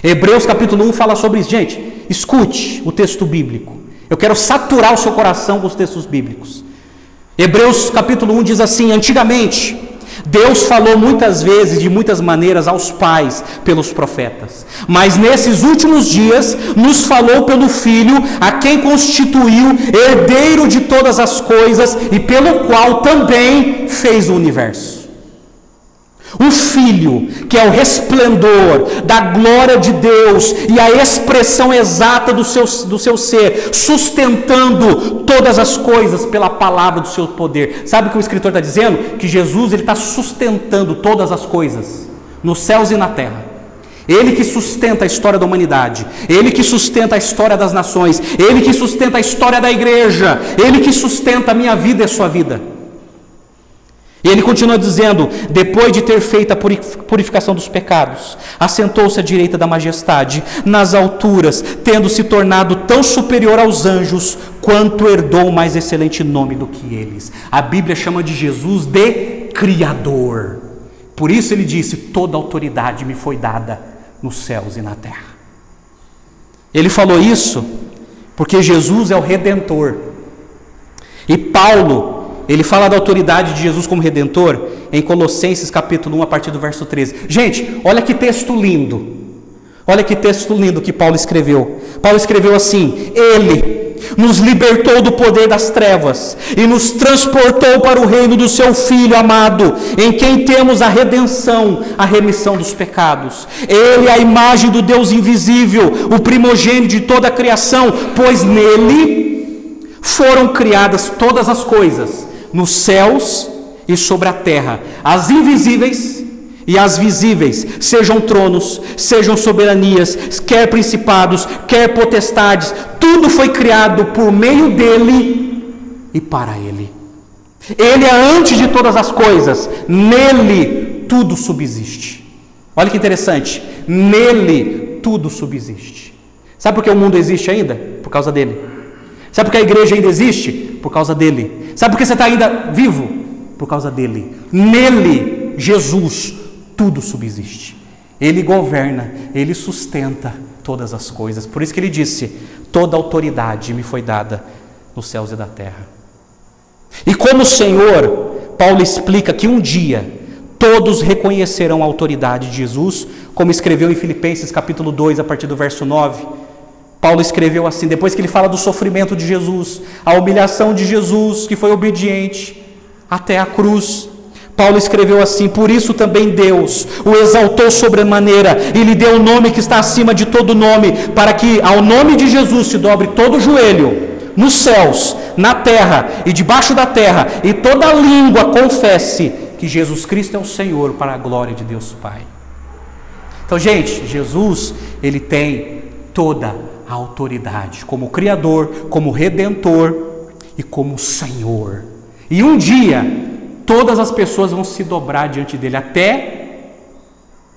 Hebreus capítulo 1 fala sobre isso. Gente, escute o texto bíblico. Eu quero saturar o seu coração com os textos bíblicos. Hebreus capítulo 1 diz assim: antigamente Deus falou muitas vezes, de muitas maneiras, aos pais pelos profetas, mas nesses últimos dias nos falou pelo Filho, a quem constituiu herdeiro de todas as coisas e pelo qual também fez o universo. O Filho, que é o resplendor da glória de Deus e a expressão exata do seu ser, sustentando todas as coisas pela palavra do seu poder. Sabe o que o escritor está dizendo? Que Jesus está sustentando todas as coisas, nos céus e na terra. Ele que sustenta a história da humanidade, Ele que sustenta a história das nações, Ele que sustenta a história da igreja, Ele que sustenta a minha vida e a sua vida. E ele continua dizendo: depois de ter feito a purificação dos pecados, assentou-se à direita da majestade, nas alturas, tendo se tornado tão superior aos anjos, quanto herdou mais excelente nome do que eles. A Bíblia chama de Jesus de Criador. Por isso ele disse: toda autoridade me foi dada nos céus e na terra. Ele falou isso porque Jesus é o Redentor. E Paulo, ele fala da autoridade de Jesus como Redentor em Colossenses capítulo 1, a partir do verso 13. Gente, olha que texto lindo. Olha que texto lindo que Paulo escreveu. Paulo escreveu assim: Ele nos libertou do poder das trevas e nos transportou para o reino do seu Filho amado, em quem temos a redenção, a remissão dos pecados. Ele é a imagem do Deus invisível, o primogênito de toda a criação, pois nele foram criadas todas as coisas, nos céus e sobre a terra, as invisíveis e as visíveis, sejam tronos, sejam soberanias, quer principados, quer potestades, tudo foi criado por meio dele e para ele. Ele é antes de todas as coisas, nele tudo subsiste. Olha que interessante, nele tudo subsiste. Sabe por que o mundo existe ainda? Por causa dele. Sabe por que a igreja ainda existe? Por causa dele. Sabe por que você está ainda vivo? Por causa dele. Nele, Jesus, tudo subsiste. Ele governa, ele sustenta todas as coisas. Por isso que ele disse: toda autoridade me foi dada nos céus e da terra. E como Senhor, Paulo explica que um dia todos reconhecerão a autoridade de Jesus, como escreveu em Filipenses capítulo 2, a partir do verso 9. Paulo escreveu assim, depois que ele fala do sofrimento de Jesus, a humilhação de Jesus, que foi obediente até a cruz. Paulo escreveu assim: por isso também Deus o exaltou sobremaneira e lhe deu o nome que está acima de todo nome, para que ao nome de Jesus se dobre todo o joelho, nos céus, na terra e debaixo da terra, e toda língua confesse que Jesus Cristo é o Senhor, para a glória de Deus Pai. Então, gente, Jesus, ele tem toda a autoridade, como Criador, como Redentor e como Senhor. E um dia todas as pessoas vão se dobrar diante dele, até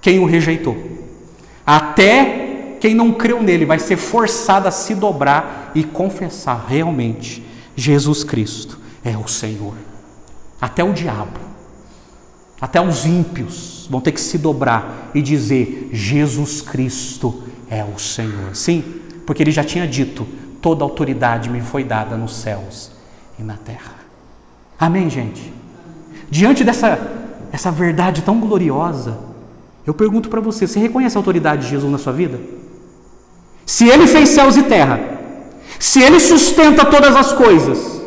quem o rejeitou, até quem não creu nele, vai ser forçado a se dobrar e confessar: realmente, Jesus Cristo é o Senhor. Até o diabo, até os ímpios vão ter que se dobrar e dizer: Jesus Cristo é o Senhor. Sim, porque ele já tinha dito: toda autoridade me foi dada nos céus e na terra. Amém, gente? Diante dessa verdade tão gloriosa, eu pergunto para você: você reconhece a autoridade de Jesus na sua vida? Se ele fez céus e terra, se ele sustenta todas as coisas,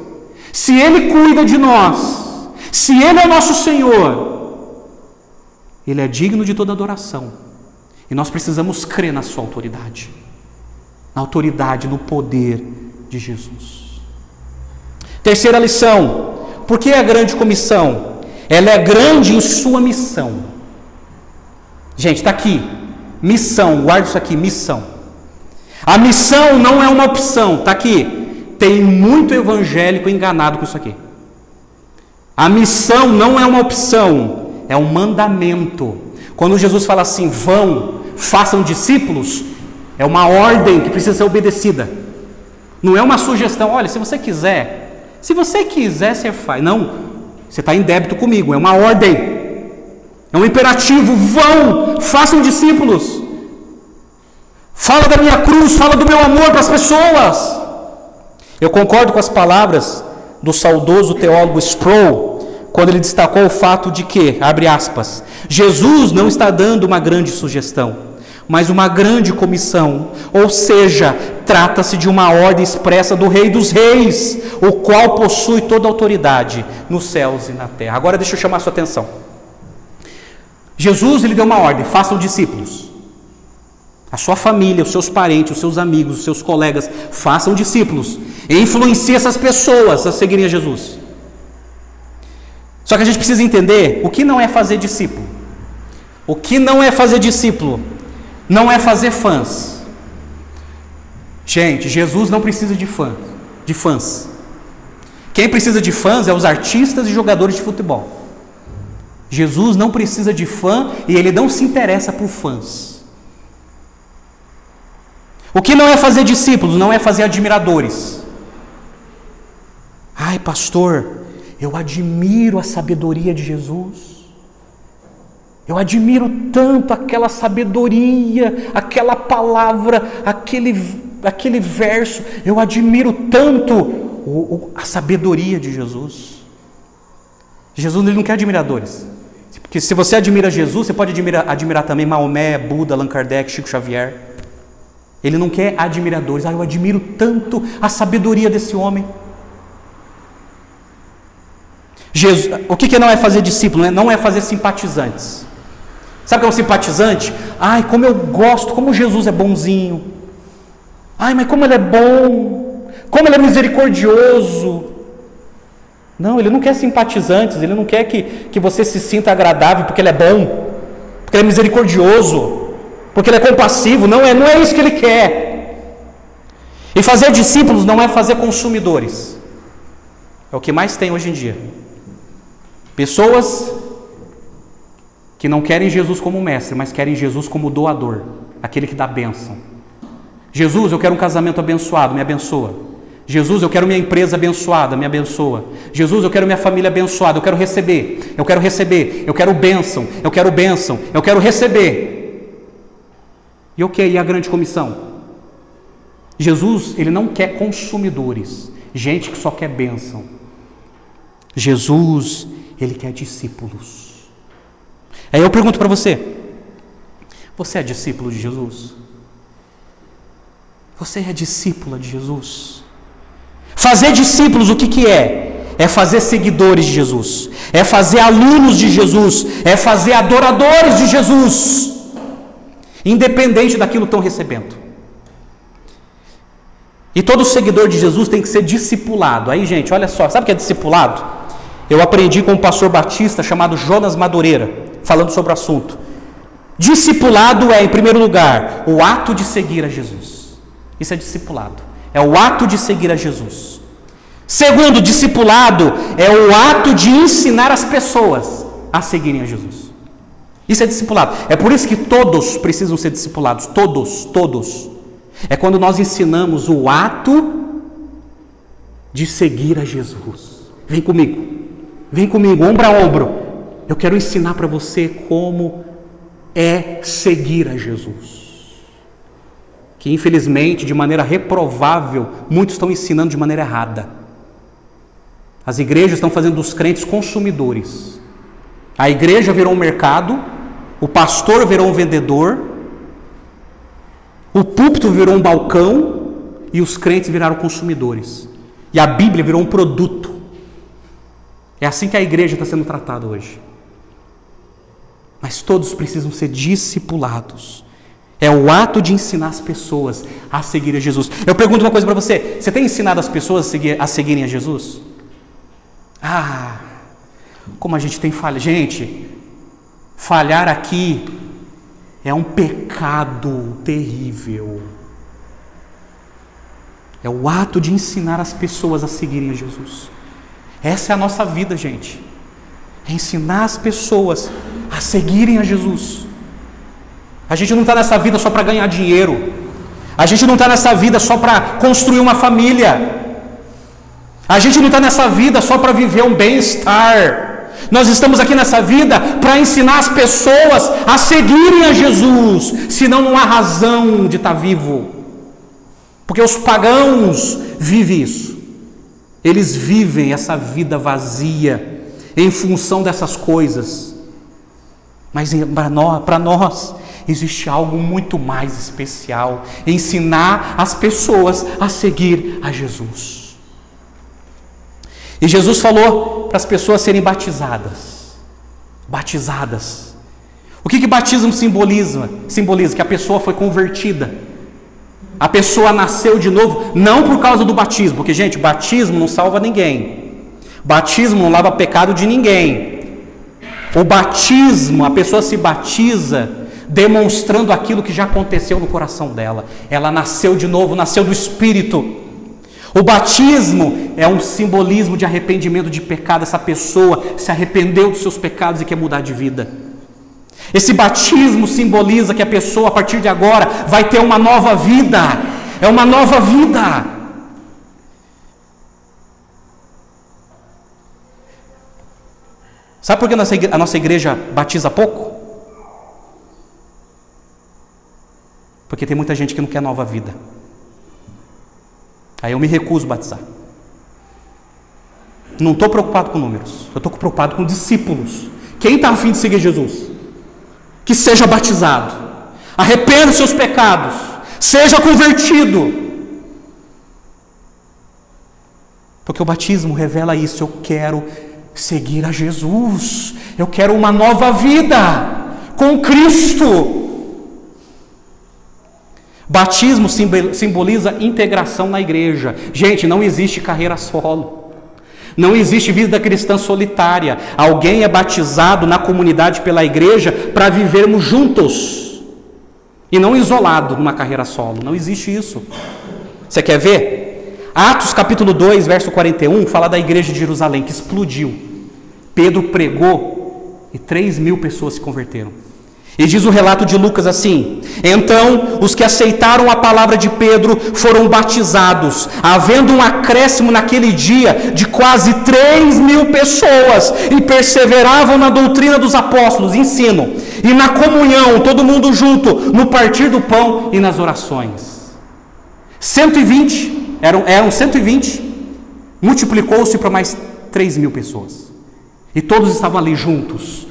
se ele cuida de nós, se ele é nosso Senhor, ele é digno de toda adoração. E nós precisamos crer na sua autoridade, na autoridade, no poder de Jesus. Terceira lição: por que a grande comissão? Ela é grande em sua missão. Gente, está aqui, missão, guarda isso aqui, missão. A missão não é uma opção, está aqui. Tem muito evangélico enganado com isso aqui. A missão não é uma opção, é um mandamento. Quando Jesus fala assim: vão, façam discípulos, é uma ordem que precisa ser obedecida. Não é uma sugestão: olha, se você quiser, você faz. Não, você está em débito comigo, é uma ordem, é um imperativo. Vão, façam discípulos. Fala da minha cruz, fala do meu amor para as pessoas. Eu concordo com as palavras do saudoso teólogo Sproul, quando ele destacou o fato de que, abre aspas, Jesus não está dando uma grande sugestão, mas uma grande comissão, ou seja, trata-se de uma ordem expressa do Rei dos Reis, o qual possui toda a autoridade nos céus e na terra. Agora deixa eu chamar a sua atenção. Jesus, ele deu uma ordem: façam discípulos. A sua família, os seus parentes, os seus amigos, os seus colegas, façam discípulos. E influencie essas pessoas a seguirem a Jesus. Só que a gente precisa entender o que não é fazer discípulo. O que não é fazer discípulo? Não é fazer fãs. Gente, Jesus não precisa de fãs. Quem precisa de fãs é os artistas e jogadores de futebol. Jesus não precisa de fã e ele não se interessa por fãs. O que não é fazer discípulos? Não é fazer admiradores. Ai, pastor, eu admiro a sabedoria de Jesus. Eu admiro tanto aquela sabedoria, aquela palavra, aquele verso. Eu admiro tanto a sabedoria de Jesus. Jesus, ele não quer admiradores. Porque se você admira Jesus, você pode admirar também Maomé, Buda, Allan Kardec, Chico Xavier. Ele não quer admiradores. Eu admiro tanto a sabedoria desse homem. Jesus, o que não é fazer discípulo? Né? Não é fazer simpatizantes. Sabe o que é um simpatizante? Ai, como eu gosto, como Jesus é bonzinho. Ai, mas como ele é bom. Como ele é misericordioso. Não, ele não quer simpatizantes. Ele não quer que você se sinta agradável porque ele é bom. Porque ele é misericordioso. Porque ele é compassivo. Não é isso que ele quer. E fazer discípulos não é fazer consumidores. É o que mais tem hoje em dia. Pessoas que não querem Jesus como mestre, mas querem Jesus como doador, aquele que dá bênção. Jesus, eu quero um casamento abençoado, me abençoa. Jesus, eu quero minha empresa abençoada, me abençoa. Jesus, eu quero minha família abençoada, eu quero receber, eu quero receber, eu quero bênção, eu quero bênção, eu quero receber. E e a grande comissão? Jesus, ele não quer consumidores, gente que só quer bênção. Jesus, ele quer discípulos. Aí eu pergunto para você: você é discípulo de Jesus? Você é discípula de Jesus? Fazer discípulos, o que é? É fazer seguidores de Jesus, é fazer alunos de Jesus, é fazer adoradores de Jesus, independente daquilo que estão recebendo. E todo seguidor de Jesus tem que ser discipulado. Aí, gente, olha só, sabe o que é discipulado? Eu aprendi com um pastor batista chamado Jonas Madureira, falando sobre o assunto. Discipulado é, em primeiro lugar, o ato de seguir a Jesus. Isso é discipulado. É o ato de seguir a Jesus. Segundo, discipulado é o ato de ensinar as pessoas a seguirem a Jesus. Isso é discipulado. É por isso que todos precisam ser discipulados. Todos. É quando nós ensinamos o ato de seguir a Jesus. Vem comigo, ombro a ombro. Eu quero ensinar para você como é seguir a Jesus. Que infelizmente, de maneira reprovável, muitos estão ensinando de maneira errada. As igrejas estão fazendo dos crentes consumidores. A igreja virou um mercado, o pastor virou um vendedor, o púlpito virou um balcão e os crentes viraram consumidores. E a Bíblia virou um produto. É assim que a igreja está sendo tratada hoje. Mas todos precisam ser discipulados. É o ato de ensinar as pessoas a seguir a Jesus. Eu pergunto uma coisa para você: você tem ensinado as pessoas a seguirem a Jesus? Como a gente tem falhado. Gente, falhar aqui é um pecado terrível. É o ato de ensinar as pessoas a seguirem a Jesus. Essa é a nossa vida, gente. É ensinar as pessoas a seguirem a Jesus. A gente não está nessa vida só para ganhar dinheiro. A gente não está nessa vida só para construir uma família. A gente não está nessa vida só para viver um bem-estar. Nós estamos aqui nessa vida para ensinar as pessoas a seguirem a Jesus. Senão não há razão de estar vivo. Porque os pagãos vivem isso. Eles vivem essa vida vazia em função dessas coisas. Mas para nós existe algo muito mais especial: ensinar as pessoas a seguir a Jesus. E Jesus falou para as pessoas serem batizadas. O que batismo simboliza? Simboliza que a pessoa foi convertida. A pessoa nasceu de novo, não por causa do batismo, porque, gente, batismo não salva ninguém. Batismo não lava pecado de ninguém. O batismo, a pessoa se batiza demonstrando aquilo que já aconteceu no coração dela. Ela nasceu de novo, nasceu do Espírito. O batismo é um simbolismo de arrependimento de pecado. Essa pessoa se arrependeu dos seus pecados e quer mudar de vida. Esse batismo simboliza que a pessoa, a partir de agora, vai ter uma nova vida. É uma nova vida. Sabe por que a nossa igreja batiza pouco? Porque tem muita gente que não quer nova vida. Aí eu me recuso a batizar. Não estou preocupado com números, eu estou preocupado com discípulos. Quem está a fim de seguir Jesus? Que seja batizado, arrependa os seus pecados, seja convertido. Porque o batismo revela isso: eu quero seguir a Jesus, eu quero uma nova vida com Cristo. Batismo simboliza integração na igreja. Gente, não existe carreira solo, não existe vida cristã solitária. Alguém é batizado na comunidade pela igreja para vivermos juntos e não isolado numa carreira solo. Não existe isso. Você quer ver? Atos capítulo 2, verso 41, fala da igreja de Jerusalém que explodiu. Pedro pregou e 3.000 pessoas se converteram. E diz o relato de Lucas assim: então os que aceitaram a palavra de Pedro foram batizados, havendo um acréscimo naquele dia de quase 3.000 pessoas, e perseveravam na doutrina dos apóstolos, ensino, e na comunhão, todo mundo junto, no partir do pão e nas orações. 120, eram 120, multiplicou-se para mais 3.000 pessoas, e todos estavam ali juntos,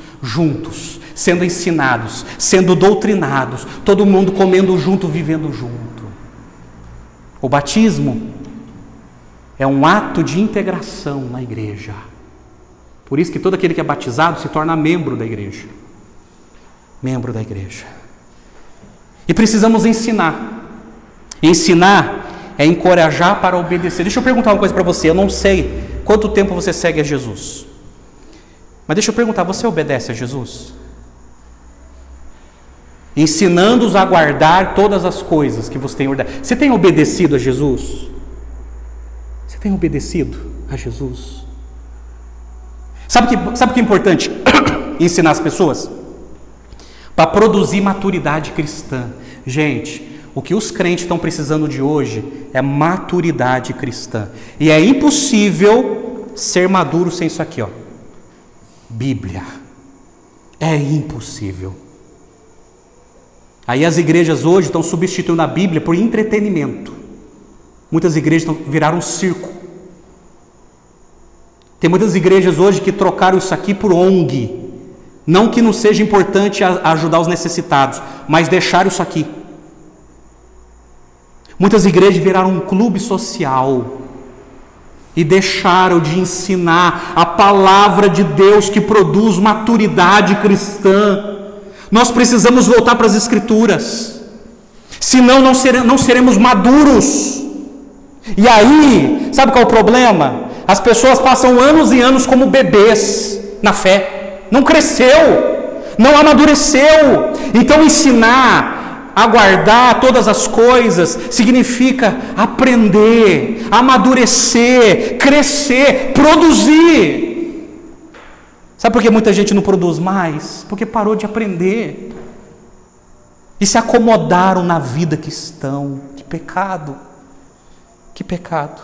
sendo ensinados, sendo doutrinados, todo mundo comendo junto, vivendo junto. O batismo é um ato de integração na igreja. Por isso que todo aquele que é batizado se torna membro da igreja. Membro da igreja. E precisamos ensinar. Ensinar é encorajar para obedecer. Deixa eu perguntar uma coisa para você. Eu não sei quanto tempo você segue a Jesus, mas deixa eu perguntar: você obedece a Jesus? Ensinando-os a guardar todas as coisas que você tem ordenado. Você tem obedecido a Jesus? Você tem obedecido a Jesus? Sabe o que é importante ensinar as pessoas? Para produzir maturidade cristã. Gente, o que os crentes estão precisando de hoje é maturidade cristã. E é impossível ser maduro sem isso aqui, ó. Bíblia. É impossível. Aí as igrejas hoje estão substituindo a Bíblia por entretenimento. Muitas igrejas viraram um circo. Tem muitas igrejas hoje que trocaram isso aqui por ONG. Não que não seja importante ajudar os necessitados, mas deixaram isso aqui. Muitas igrejas viraram um clube social e deixaram de ensinar a palavra de Deus que produz maturidade cristã. Nós precisamos voltar para as Escrituras, senão não seremos maduros. E aí, sabe qual é o problema? As pessoas passam anos e anos como bebês na fé, não cresceu, não amadureceu. Então ensinar a guardar todas as coisas significa aprender, amadurecer, crescer, produzir. Sabe por que muita gente não produz mais? Porque parou de aprender e se acomodaram na vida que estão. Que pecado, que pecado.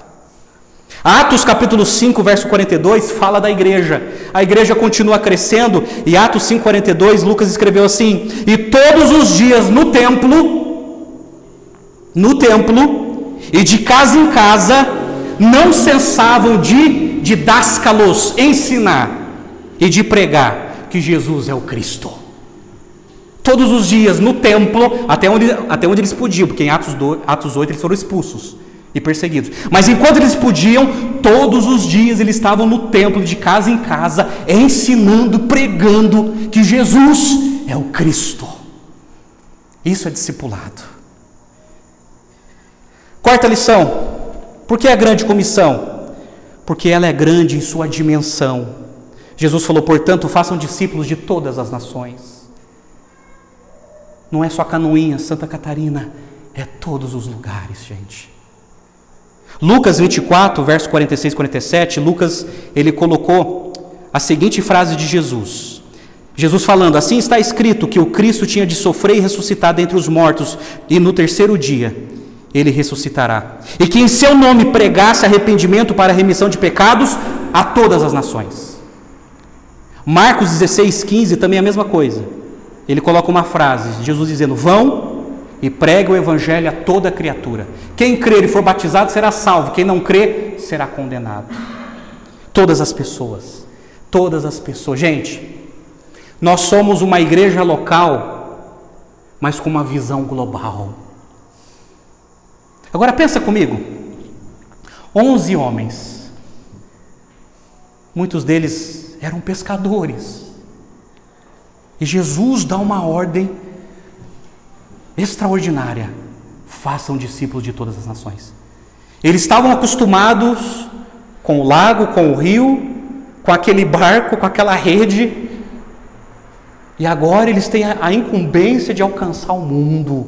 Atos capítulo 5, verso 42 fala da igreja. A igreja continua crescendo, e Atos 5,42, Lucas escreveu assim: e todos os dias no templo e de casa em casa não cessavam de didáscalos, ensinar e de pregar que Jesus é o Cristo. Todos os dias no templo, até onde eles podiam, porque em Atos 8 eles foram expulsos e perseguidos. Mas enquanto eles podiam, todos os dias eles estavam no templo, de casa em casa, ensinando, pregando que Jesus é o Cristo. Isso é discipulado. Quarta lição: por que a grande comissão? Porque ela é grande em sua dimensão. Jesus falou: portanto, façam discípulos de todas as nações. Não é só Canoinhas, Santa Catarina, é todos os lugares, gente. Lucas 24, verso 46 e 47, Lucas, ele colocou a seguinte frase de Jesus. Jesus falando: assim está escrito que o Cristo tinha de sofrer e ressuscitar dentre os mortos, e no terceiro dia ele ressuscitará. E que em seu nome pregasse arrependimento para a remissão de pecados a todas as nações. Marcos 16, 15 também é a mesma coisa. Ele coloca uma frase, Jesus dizendo: vão e pregue o evangelho a toda criatura. Quem crer e for batizado será salvo, quem não crer será condenado. Todas as pessoas. Gente, nós somos uma igreja local, mas com uma visão global. Agora pensa comigo, 11 homens, muitos deles eram pescadores, e Jesus dá uma ordem extraordinária: façam discípulos de todas as nações. Eles estavam acostumados com o lago, com o rio, com aquele barco, com aquela rede, e agora eles têm a incumbência de alcançar o mundo.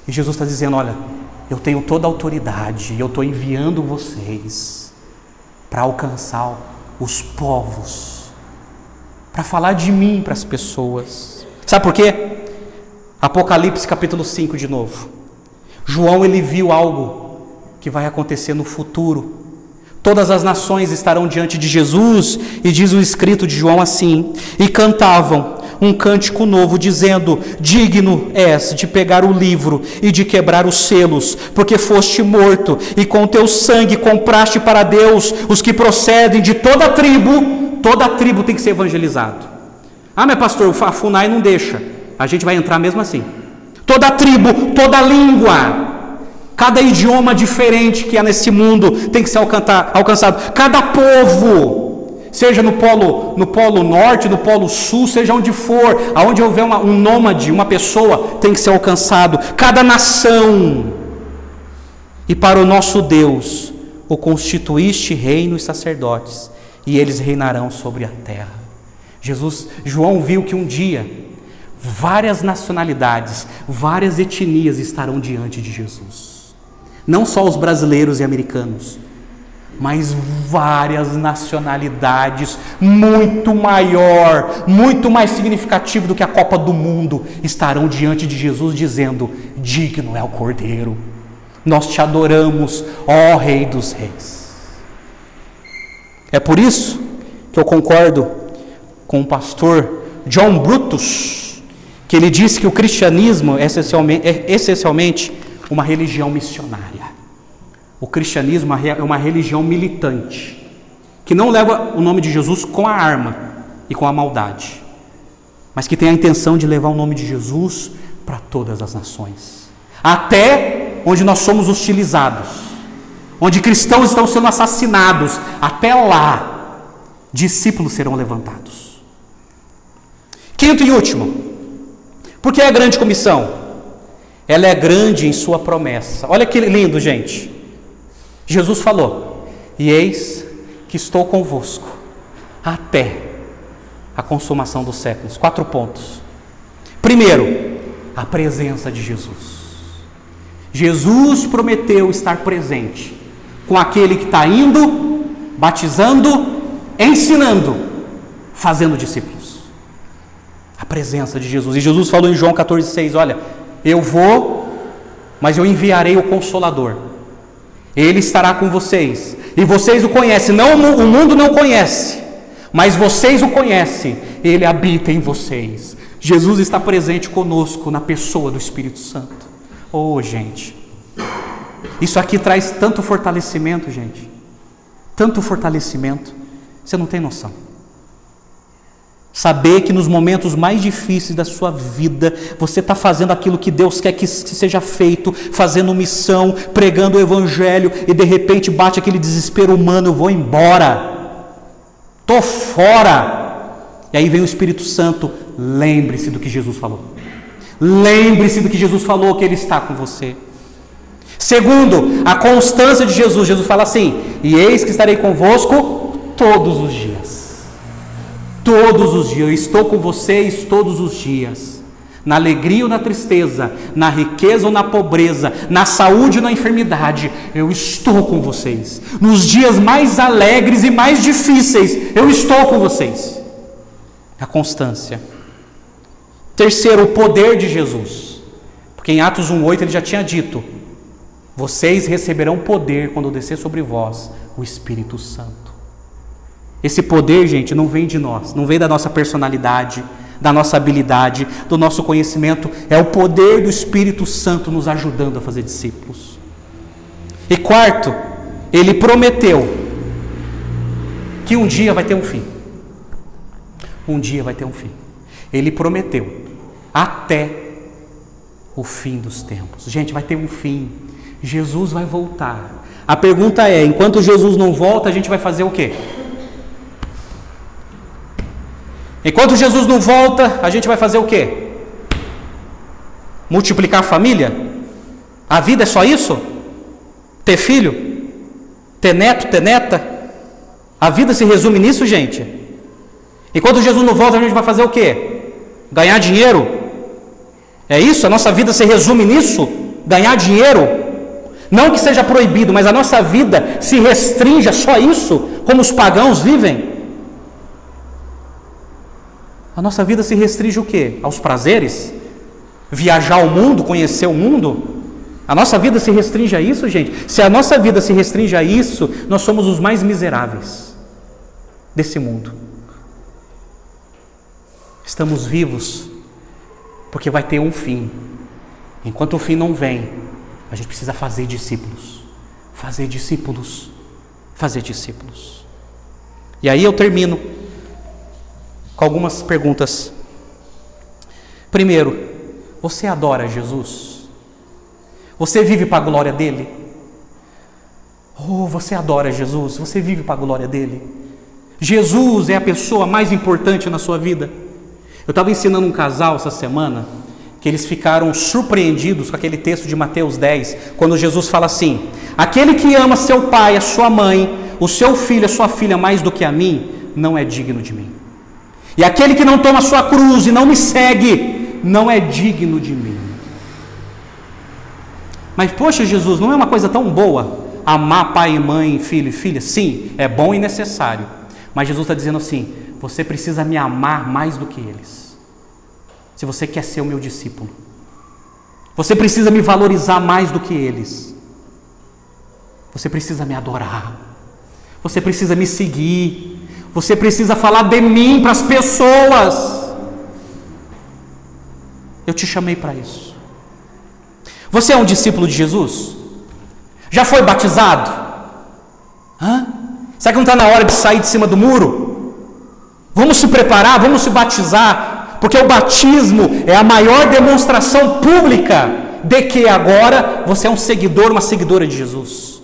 E Jesus está dizendo: olha, eu tenho toda a autoridade, e eu estou enviando vocês para alcançar os povos, para falar de mim para as pessoas. Sabe por quê? Apocalipse capítulo 5 de novo. João, ele viu algo que vai acontecer no futuro. Todas as nações estarão diante de Jesus, e diz o escrito de João assim: e cantavam um cântico novo, dizendo: digno és de pegar o livro e de quebrar os selos, porque foste morto, e com teu sangue compraste para Deus os que procedem de toda a tribo tem que ser evangelizado. Ah, mas pastor, a FUNAI não deixa. A gente vai entrar mesmo assim. Toda tribo, toda língua, cada idioma diferente que há nesse mundo tem que ser alcançado. Cada povo, seja no polo norte, no polo sul, seja onde for, aonde houver um nômade, uma pessoa, tem que ser alcançado. Cada nação. E para o nosso Deus o constituíste reino e sacerdotes, e eles reinarão sobre a terra. João viu que um dia várias nacionalidades, várias etnias estarão diante de Jesus. Não só os brasileiros e americanos, mas várias nacionalidades, muito maior, muito mais significativo do que a Copa do Mundo, estarão diante de Jesus dizendo: digno é o Cordeiro, nós te adoramos, ó Rei dos Reis. É por isso que eu concordo com o pastor John Brutus, que ele disse que o cristianismo é essencialmente uma religião missionária. O cristianismo é uma religião militante, que não leva o nome de Jesus com a arma e com a maldade, mas que tem a intenção de levar o nome de Jesus para todas as nações, até onde nós somos hostilizados, onde cristãos estão sendo assassinados, até lá discípulos serão levantados. Quinto e último, por que a grande comissão? Ela é grande em sua promessa. Olha que lindo, gente. Jesus falou: e eis que estou convosco até a consumação dos séculos. 4 pontos. Primeiro, a presença de Jesus. Jesus prometeu estar presente com aquele que está indo, batizando, ensinando, fazendo discípulos. A presença de Jesus. E Jesus falou em João 14,6: olha, eu vou, mas eu enviarei o Consolador. Ele estará com vocês, e vocês o conhecem. Não, o mundo não conhece, mas vocês o conhecem. Ele habita em vocês. Jesus está presente conosco na pessoa do Espírito Santo. Oh, gente, isso aqui traz tanto fortalecimento, gente. Tanto fortalecimento, você não tem noção. Saber que nos momentos mais difíceis da sua vida, você está fazendo aquilo que Deus quer que seja feito, fazendo missão, pregando o Evangelho, e de repente bate aquele desespero humano: eu vou embora, estou fora. E aí vem o Espírito Santo: lembre-se do que Jesus falou. Lembre-se do que Jesus falou, que Ele está com você. Segundo, a constância de Jesus. Jesus fala assim: e eis que estarei convosco todos os dias. Todos os dias, eu estou com vocês todos os dias, na alegria ou na tristeza, na riqueza ou na pobreza, na saúde ou na enfermidade, eu estou com vocês. Nos dias mais alegres e mais difíceis, eu estou com vocês. A constância. Terceiro, o poder de Jesus, porque em Atos 1,8 ele já tinha dito: vocês receberão poder quando descer sobre vós o Espírito Santo. Esse poder, gente, não vem de nós, não vem da nossa personalidade, da nossa habilidade, do nosso conhecimento, é o poder do Espírito Santo nos ajudando a fazer discípulos. E quarto, ele prometeu que um dia vai ter um fim. Um dia vai ter um fim. Ele prometeu até o fim dos tempos. Gente, vai ter um fim. Jesus vai voltar. A pergunta é, enquanto Jesus não volta, a gente vai fazer o quê? Enquanto Jesus não volta, a gente vai fazer o quê? Multiplicar a família? A vida é só isso? Ter filho? Ter neto, ter neta? A vida se resume nisso, gente? Enquanto Jesus não volta, a gente vai fazer o quê? Ganhar dinheiro? É isso? A nossa vida se resume nisso? Ganhar dinheiro? Não que seja proibido, mas a nossa vida se restringe a só isso, como os pagãos vivem? A nossa vida se restringe o quê? Aos prazeres? Viajar o mundo, conhecer o mundo? A nossa vida se restringe a isso, gente? Se a nossa vida se restringe a isso, nós somos os mais miseráveis desse mundo. Estamos vivos porque vai ter um fim. Enquanto o fim não vem, a gente precisa fazer discípulos. Fazer discípulos. Fazer discípulos. E aí eu termino com algumas perguntas. Primeiro, você adora Jesus? Você vive para a glória dele? Oh, você adora Jesus? Você vive para a glória dele? Jesus é a pessoa mais importante na sua vida? Eu estava ensinando um casal essa semana que eles ficaram surpreendidos com aquele texto de Mateus 10, quando Jesus fala assim: aquele que ama seu pai, a sua mãe, o seu filho, a sua filha mais do que a mim, não é digno de mim. E aquele que não toma a sua cruz e não me segue, não é digno de mim. Mas poxa, Jesus, não é uma coisa tão boa amar pai e mãe, filho e filha? Sim, é bom e necessário. Mas Jesus está dizendo assim: você precisa me amar mais do que eles. Se você quer ser o meu discípulo, você precisa me valorizar mais do que eles. Você precisa me adorar. Você precisa me seguir. Você precisa falar de mim para as pessoas. Eu te chamei para isso. Você é um discípulo de Jesus? Já foi batizado? Será que não está na hora de sair de cima do muro? Vamos se preparar, vamos se batizar. Porque o batismo é a maior demonstração pública de que agora você é um seguidor, uma seguidora de Jesus.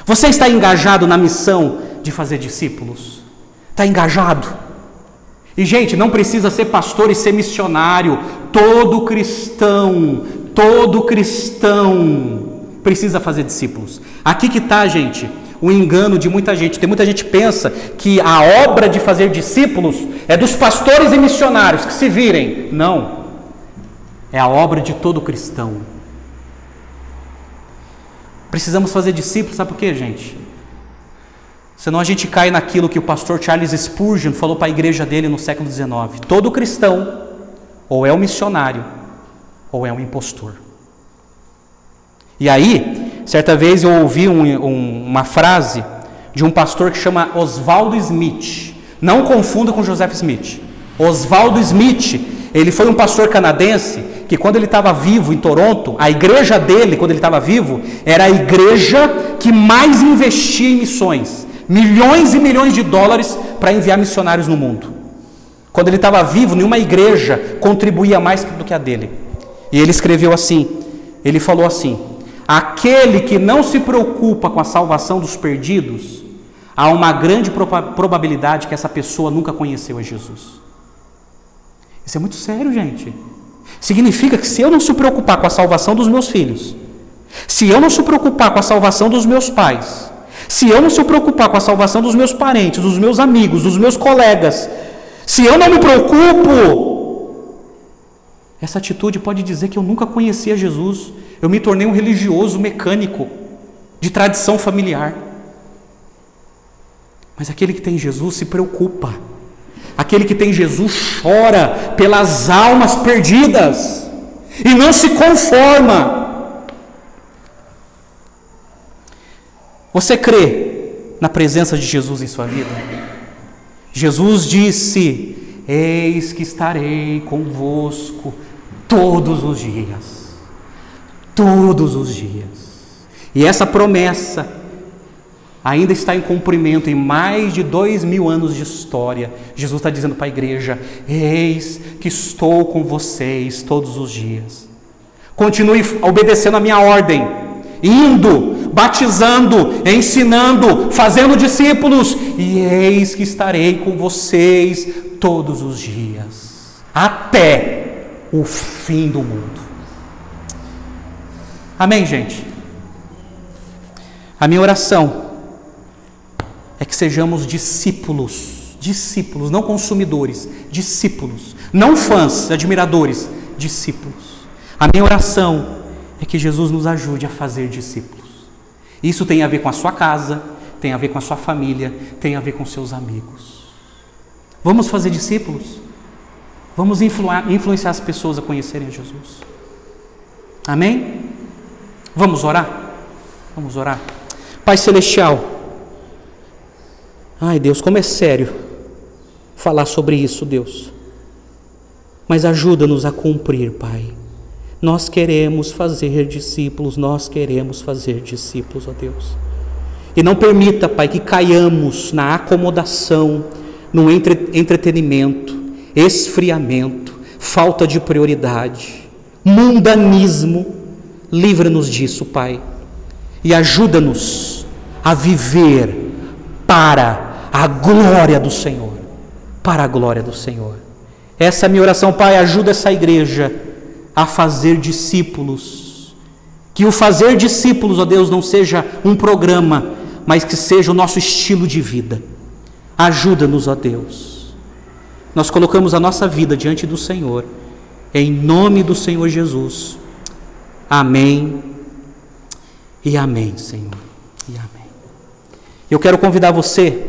Você está engajado na missão de fazer discípulos? Está engajado? E gente, não precisa ser pastor e ser missionário. Todo cristão precisa fazer discípulos. Aqui que está, gente, o engano de muita gente. Tem muita gente que pensa que a obra de fazer discípulos é dos pastores e missionários, que se virem. Não. É a obra de todo cristão. Precisamos fazer discípulos, sabe por quê, gente? Senão a gente cai naquilo que o pastor Charles Spurgeon falou para a igreja dele no século XIX. Todo cristão ou é um missionário ou é um impostor. E aí, certa vez eu ouvi uma frase de um pastor que chama Oswaldo Smith. Não confunda com Joseph Smith. Oswaldo Smith, ele foi um pastor canadense que quando ele estava vivo em Toronto, a igreja dele, quando ele estava vivo, era a igreja que mais investia em missões. Milhões e milhões de dólares para enviar missionários no mundo. Quando ele estava vivo, nenhuma igreja contribuía mais do que a dele. E ele escreveu assim, ele falou assim: aquele que não se preocupa com a salvação dos perdidos, há uma grande probabilidade que essa pessoa nunca conheceu a Jesus. Isso é muito sério, gente. Significa que se eu não se preocupar com a salvação dos meus filhos, se eu não se preocupar com a salvação dos meus pais, se eu não se preocupar com a salvação dos meus parentes, dos meus amigos, dos meus colegas, se eu não me preocupo, essa atitude pode dizer que eu nunca conheci a Jesus. Eu me tornei um religioso mecânico, de tradição familiar. Mas aquele que tem Jesus se preocupa. Aquele que tem Jesus chora pelas almas perdidas e não se conforma. Você crê na presença de Jesus em sua vida? Jesus disse eis que estarei convosco todos os dias. Todos os dias. E essa promessa ainda está em cumprimento em mais de 2000 anos de história. Jesus está dizendo para a igreja: eis que estou com vocês todos os dias. Continue obedecendo a minha ordem, indo, batizando, ensinando, fazendo discípulos, e eis que estarei com vocês todos os dias, até o fim do mundo. Amém, gente? A minha oração é que sejamos discípulos, não consumidores, discípulos, não fãs, admiradores, discípulos. A minha oração é que Jesus nos ajude a fazer discípulos. Isso tem a ver com a sua casa, tem a ver com a sua família, tem a ver com seus amigos. Vamos fazer discípulos? Vamos influenciar as pessoas a conhecerem a Jesus. Amém? Vamos orar? Vamos orar. Pai Celestial, ai Deus, como é sério falar sobre isso, Deus. Mas ajuda-nos a cumprir, Pai. Nós queremos fazer discípulos, ó Deus. E não permita, Pai, que caiamos na acomodação, no entretenimento, esfriamento, falta de prioridade, mundanismo. Livra-nos disso, Pai. E ajuda-nos a viver para a glória do Senhor. Para a glória do Senhor. Essa é a minha oração, Pai. Ajuda essa igreja a fazer discípulos. Que o fazer discípulos, ó Deus, não seja um programa, mas que seja o nosso estilo de vida. Ajuda-nos, ó Deus. Nós colocamos a nossa vida diante do Senhor, em nome do Senhor Jesus. Amém e amém, Senhor, e amém. Eu quero convidar você